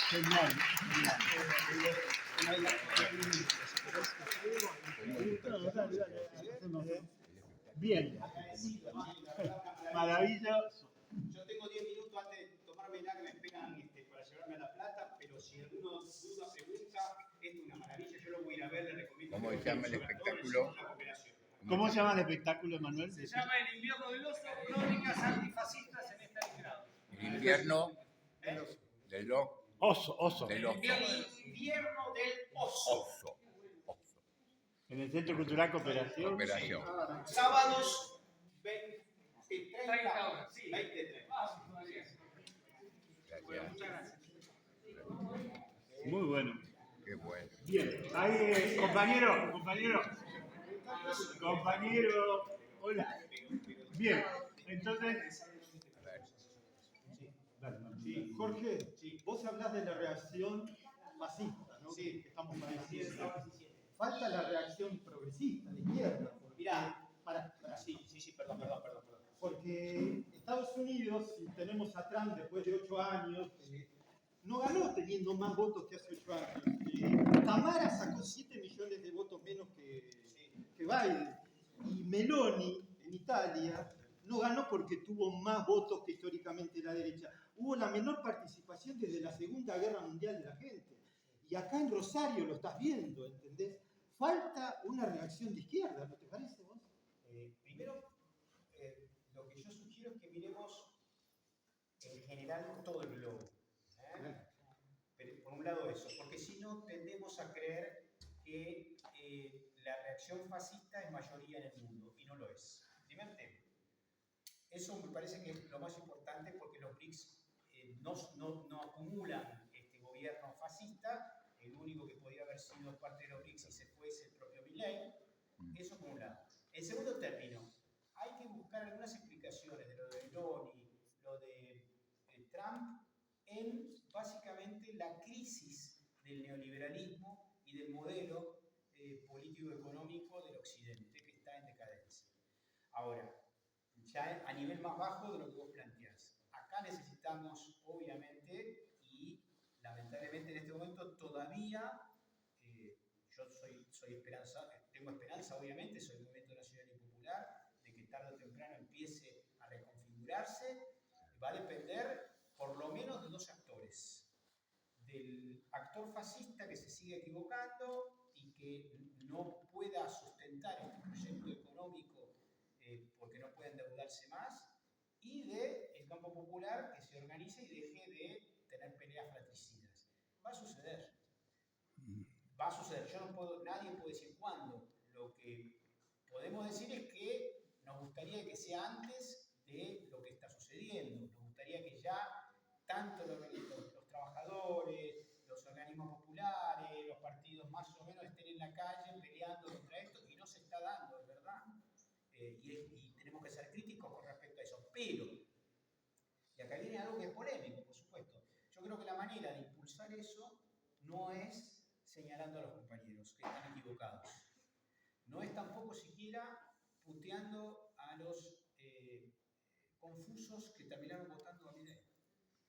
Genial. Bien. Maravilloso. Yo tengo 10 minutos antes de tomarme la que me esperan para llevarme a La Plata, pero si alguno duda, pregunta, es una maravilla. Yo lo voy a ir a ver, le recomiendo. ¿Cómo se llama el espectáculo? ¿Cómo se llama el espectáculo, Manuel? Se llama El invierno del oso, crónicas antifascistas en Stalingrado. El invierno de los Oso. del oso. Invierno del oso. Oso. En el Centro Cultural Cooperación. Operación. Sábados 30 horas, sí. 20-30. Gracias. Muy bueno. Qué bueno. Bien. Ahí, compañero. Hola. Bien. Entonces. Sí, Jorge, vos hablás de la reacción fascista, ¿no? Sí. Que estamos padeciendo. Falta la reacción progresista, de izquierda. Mirá, Sí, perdón. porque Estados Unidos, si tenemos a Trump después de 8 años, no ganó teniendo más votos que hace 8 años. Tamara sacó 7 millones de votos menos que Biden. Y Meloni, en Italia, no ganó porque tuvo más votos que históricamente la derecha. Hubo la menor participación desde la Segunda Guerra Mundial de la gente. Y acá en Rosario lo estás viendo, ¿entendés? Falta una reacción de izquierda, ¿no te parece vos? Primero, lo que yo sugiero es que miremos en general todo el globo. Pero, por un lado eso, porque si no tendemos a creer que la reacción fascista es mayoría en el mundo, y no lo es. Primer tema. Eso me parece que es lo más importante porque los BRICS no acumulan este gobierno fascista. El único que podía haber sido parte de los BRICS y se fue es el propio Milei. Eso por un lado. En segundo término, hay que buscar algunas explicaciones de lo de Meloni, lo de Trump, en básicamente la crisis del neoliberalismo y del modelo político-económico del Occidente que está en decadencia. Ahora, ya a nivel más bajo de lo que vos planteás. Acá necesitamos, obviamente, y lamentablemente en este momento todavía, yo tengo esperanza, obviamente, soy Movimiento Nacional y Popular, de que tarde o temprano empiece a reconfigurarse. Va a depender por lo menos de dos actores. Del actor fascista que se sigue equivocando y que no pueda sustentar este proyecto económico porque no puede endeudarse más, y del campo popular que se organice y deje de tener peleas fratricidas. Va a suceder. Nadie puede decir cuándo. Lo que podemos decir es que nos gustaría que sea antes de lo que está sucediendo. Nos gustaría que ya tanto los trabajadores, los organismos populares, los partidos más o menos estén en la calle peleando contra esto, y no se está dando, es verdad. Y tenemos que ser críticos con respecto a eso. Pero, y acá viene algo que es polémico, por supuesto, yo creo que la manera de impulsar eso no es señalando a los compañeros que están equivocados. No es tampoco siquiera puteando a los confusos que terminaron votando a Milei.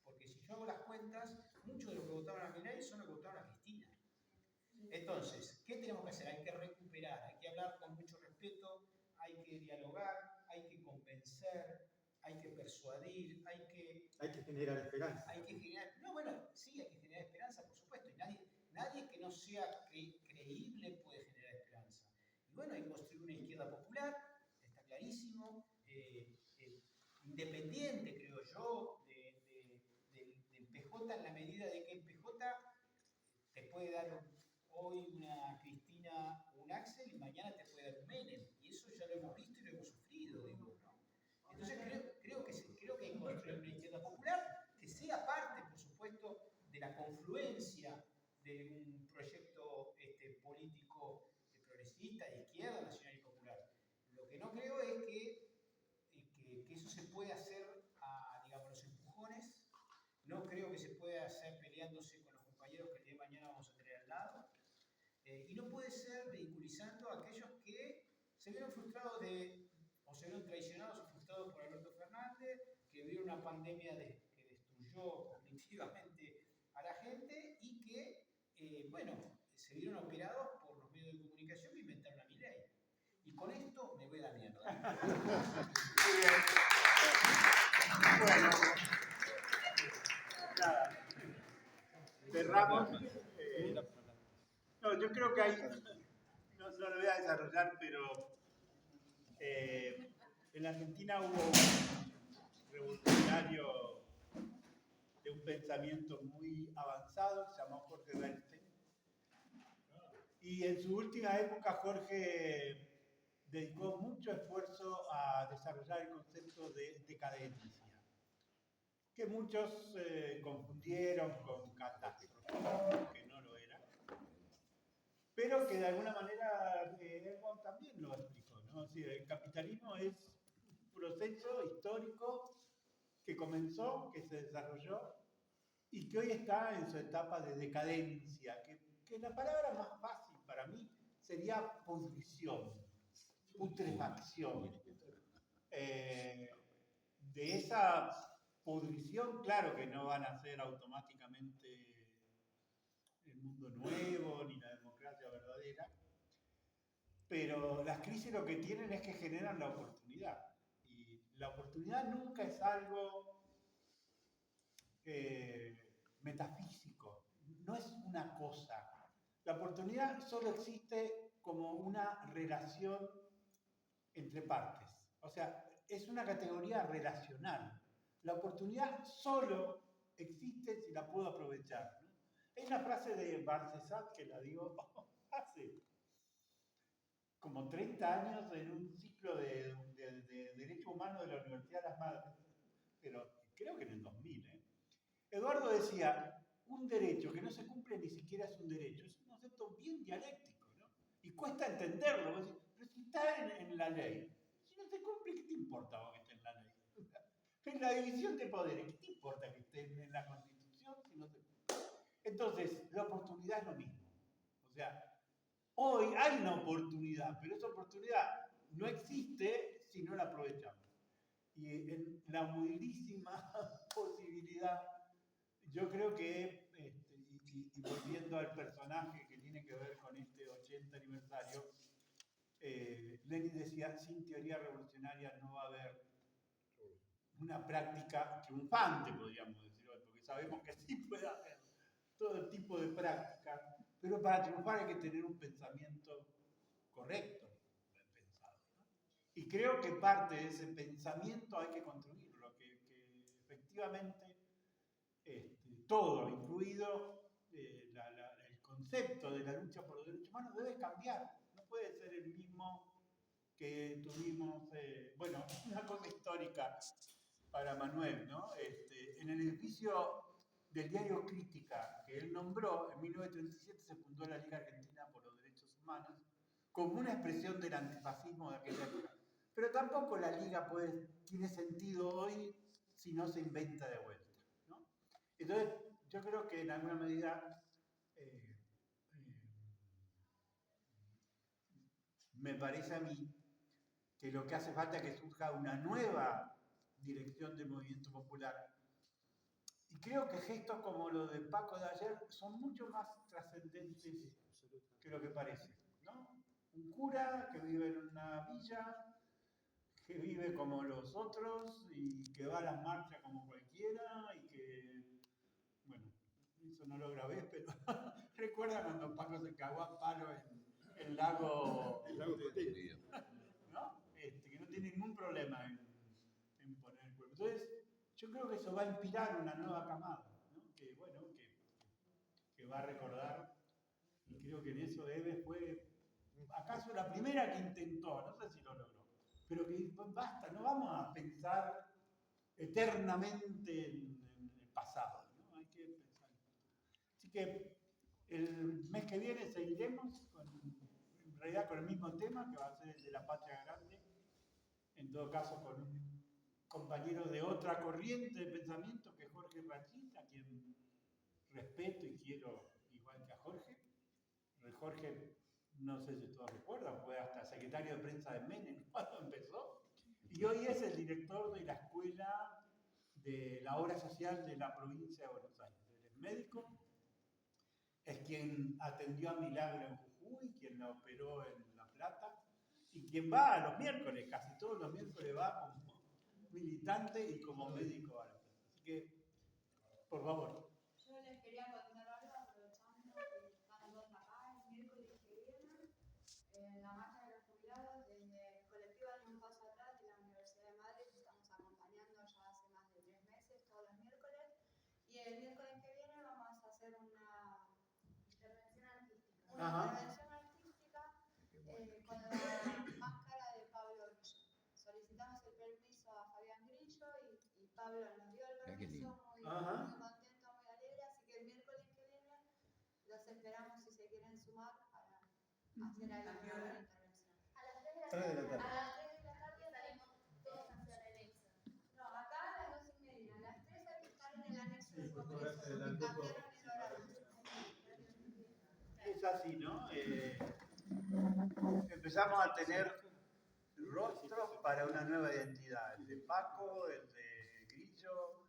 Porque si las cuentas, muchos de los que votaron a Milei son los que votaron a Cristina. Entonces, ¿qué tenemos que hacer? Hay que recuperar, hay que hablar con mucho respeto, hay que dialogar, hay que convencer, hay que persuadir, hay que generar esperanza. no, bueno, sí, hay que generar esperanza, por supuesto, y nadie que no sea creíble puede generar esperanza. Y bueno, hay que construir una izquierda popular, está clarísimo, independiente, creo yo, del PJ, en la medida de que el PJ te puede dar hoy una Cristina o un Axel y mañana te puede dar un Menem. Y eso ya lo hemos visto y lo hemos sufrido, digo, ¿no? Entonces creo que hay que construir una izquierda popular que sea parte, por supuesto, de la confluencia de un proyecto político progresista, de izquierda, nacional y popular. Lo que no creo es que eso se puede hacer a, digamos, los empujones. No creo que se pueda hacer peleándose con los compañeros que el día de mañana vamos a tener al lado. Y no puede ser ridiculizando a aquellos que se vieron frustrados o se vieron traicionados o frustrados por Alberto Fernández, que vieron una pandemia que destruyó cognitivamente a la gente y que, bueno, se vieron operados por los medios de comunicación que inventaron a Milei. Y con esto me voy a la mierda. Bueno, nada. Cerramos. No, yo creo que hay, no lo voy a desarrollar, pero en Argentina hubo un revolucionario de un pensamiento muy avanzado, se llamó Jorge Bernstein, y en su última época Jorge dedicó mucho esfuerzo a desarrollar el concepto de decadencia, que muchos confundieron con catástrofe, que no lo era, pero que de alguna manera Ergon también lo explicó, ¿no? Es decir, el capitalismo es un proceso histórico que comenzó, que se desarrolló y que hoy está en su etapa de decadencia, que la palabra más fácil para mí sería pudrición, putrefacción. De esa pudrición, claro que no van a ser automáticamente el mundo nuevo ni la democracia verdadera, pero las crisis lo que tienen es que generan la oportunidad. Y la oportunidad nunca es algo metafísico, no es una cosa. La oportunidad solo existe como una relación entre partes. O sea, es una categoría relacional. La oportunidad solo existe si la puedo aprovechar, ¿no? Hay una frase de Barcesat que la digo hace como 30 años en un ciclo de Derecho Humano de la Universidad de las Madres, pero creo que en el 2000. Eduardo decía, un derecho que no se cumple ni siquiera es un derecho, es un concepto bien dialéctico, ¿no? Y cuesta entenderlo, pero si está en la ley, si no se cumple, ¿qué te importa vos que esté en la ley? En la división de poderes, ¿qué te importa que esté en la Constitución si no se cumple? Entonces, la oportunidad es lo mismo. O sea, hoy hay una oportunidad, pero esa oportunidad no existe si no la aprovechamos. Y en la buenísima posibilidad, yo creo que, y volviendo al personaje que tiene que ver con este 80 aniversario, Lenin decía, sin teoría revolucionaria no va a haber una práctica triunfante, podríamos decir hoy, porque sabemos que sí puede haber todo tipo de práctica, pero para triunfar hay que tener un pensamiento correcto, bien pensado, ¿no? Y creo que parte de ese pensamiento hay que construirlo, que efectivamente todo, incluido el concepto de la lucha por los derechos humanos, debe cambiar. No puede ser el mismo que tuvimos, bueno, una cosa histórica para Manuel, ¿no? En el edificio del diario Crítica que él nombró, en 1937 se fundó la Liga Argentina por los Derechos Humanos como una expresión del antifascismo de aquella época. Pero tampoco la Liga tiene sentido hoy si no se inventa de vuelta, ¿no? Entonces, yo creo que en alguna medida me parece a mí que lo que hace falta es que surja una nueva dirección del movimiento popular y creo que gestos como los de Paco de ayer son mucho más trascendentes que lo que parece, ¿no? Un cura que vive en una villa, que vive como los otros y que va a las marchas como cualquiera y que, bueno, eso no lo grabé, pero recuerda cuando Paco se cagó a palo en el lago, ¿no? Que no tiene ningún problema en poner el cuerpo. Entonces, yo creo que eso va a inspirar una nueva camada, ¿no? Que, bueno, que va a recordar, y creo que en eso Eve fue, acaso la primera que intentó, no sé si lo logró, pero que basta, no vamos a pensar eternamente en el pasado, ¿no? Hay que pensar en el futuro. Así que el mes que viene seguiremos en realidad con el mismo tema, que va a ser el de la patria grande, en todo caso con un compañero de otra corriente de pensamiento que es Jorge Rachid, a quien respeto y quiero igual que a Jorge. Jorge, no sé si todos recuerdan, fue hasta secretario de prensa de Menem cuando empezó, y hoy es el director de la escuela de la obra social de la provincia de Buenos Aires. Él es médico, es quien atendió a Milagro en Jujuy, quien la operó en La Plata, y quien va a los miércoles, casi todos los miércoles va como militante y como médico a La Plata. Así que, por favor. Yo les quería contar algo aprovechando que están todos acá el miércoles que viene en la marcha de los jubilados. Desde el colectivo Ni un Paso Atrás de la Universidad de Madrid estamos acompañando ya hace más de 3 meses todos los miércoles, y el miércoles que viene vamos a hacer una intervención artística con la máscara de Pablo Grillo. Solicitamos el permiso a Fabián Grillo y Pablo nos dio el permiso, muy contento, muy alegre, así que el miércoles que viene los esperamos si se quieren sumar para hacer ahí una intervención. A las 3 de la tarde. A las 3 de la tarde salimos todos hacia el anexo. No, acá a las 2:30, a las 3 hay que estar en el anexo del Congreso, porque cambiaron el horario. Es así, ¿no? Empezamos a tener rostros para una nueva identidad, el de Paco, el de Grillo,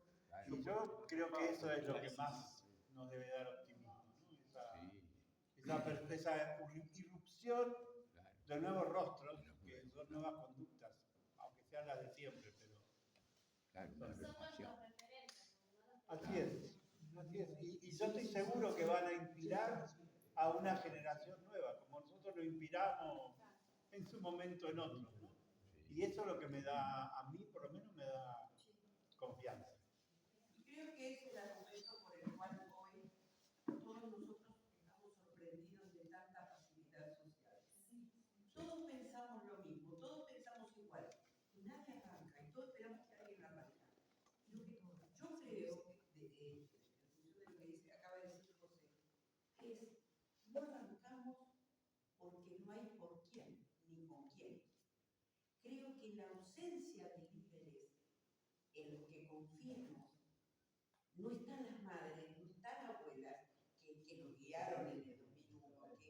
y yo creo que eso es lo que más nos debe dar optimismo, ¿no? Esa irrupción de nuevos rostros, que son nuevas conductas, aunque sean las de siempre, pero... Así es. Y yo estoy seguro que van a inspirar a una generación nueva, como nosotros lo inspiramos en su momento en otros, ¿no? Y eso es lo que me da, a mí por lo menos me da confianza. Y creo que es el argumento por el cual hoy todos nosotros estamos sorprendidos de tanta facilidad social. Todos pensamos lo mismo, todos pensamos igual, y nadie arranca, y todos esperamos que alguien arranque. Yo creo, en función de lo que acaba de decir José, no arrancamos porque no hay por quién, ni con quién. Creo que la ausencia de líderes en los que confiemos, no están las madres, no están abuelas que nos guiaron en el 2001, que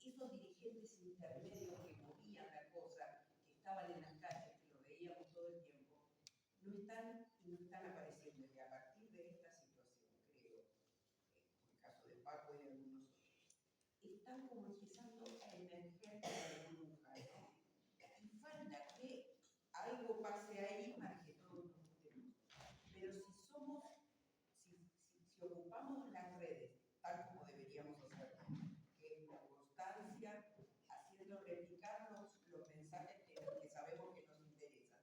esos dirigentes intermedios que movían la cosa, que estaban en las calles, que lo veíamos todo el tiempo, no están apareciendo. Y a partir de esta situación, creo, por el caso de Paco y de algunos otros, están como empezando a emerger la burbuja, ¿no? Y falta que algo pase ahí para que todos nos gustemos. Pero si ocupamos las redes, tal como deberíamos hacerlo, que es con constancia, haciendo replicar los mensajes que sabemos que nos interesan.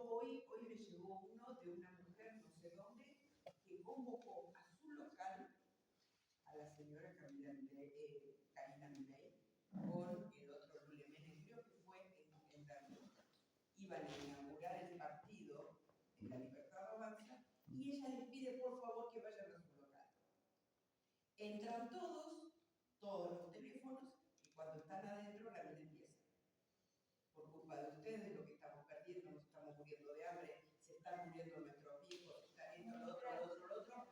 Hoy me llegó uno de una mujer, no sé dónde, que convocó a su local a la señora Karina Milei con el otro Lule Menem, creo que fue en Berlín. Iban a inaugurar el partido en La Libertad Avanza y ella les pide por favor que vayan a su local. Entran todos los teléfonos, y cuando están adentro la vida empieza. Por culpa de ustedes, lo que estamos perdiendo, nos estamos muriendo de hambre, se están muriendo nuestros hijos, están esto, lo otro.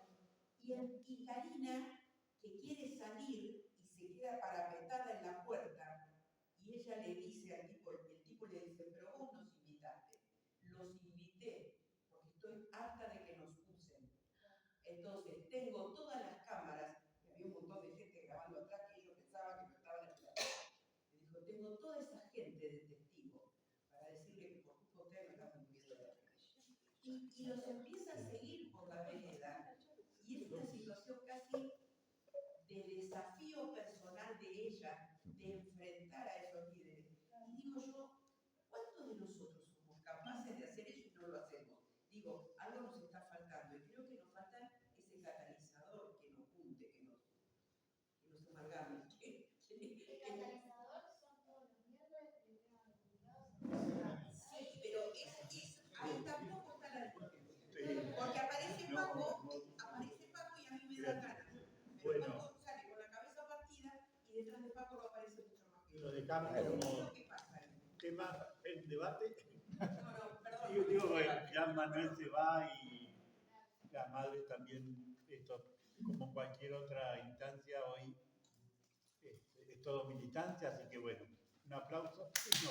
Y Karina, que quiere salir y se queda parapetada en la puerta, y ella le dice al tipo, el tipo le dice, pero vos nos invitaste. Los invité porque estoy harta de que nos usen. gente de testigo para decirle que por culpa de usted me estamos muriendo. Y los empieza a seguir por la vereda y es una situación casi de desafío personal de ella de enfrentar a esos líderes. Y digo yo, ¿cuántos de nosotros somos capaces de hacer eso y no lo hacemos? Digo, algo nos está faltando y creo que nos falta ese catalizador que nos junte, que nos amalgame. El catalizador son todos los miércoles que tengan acumulados. Sí, pero ahí tampoco está la discusión. Porque aparece Paco y a mí me da ganas. Pero Paco sale con la cabeza partida y detrás de Paco no aparece mucho más que Lo dejamos como tema en debate. No, perdón. Digo, bueno, ya Manuel se va y la madre también, esto, como cualquier otra instancia hoy, es todo militancia, así que bueno, un aplauso. No.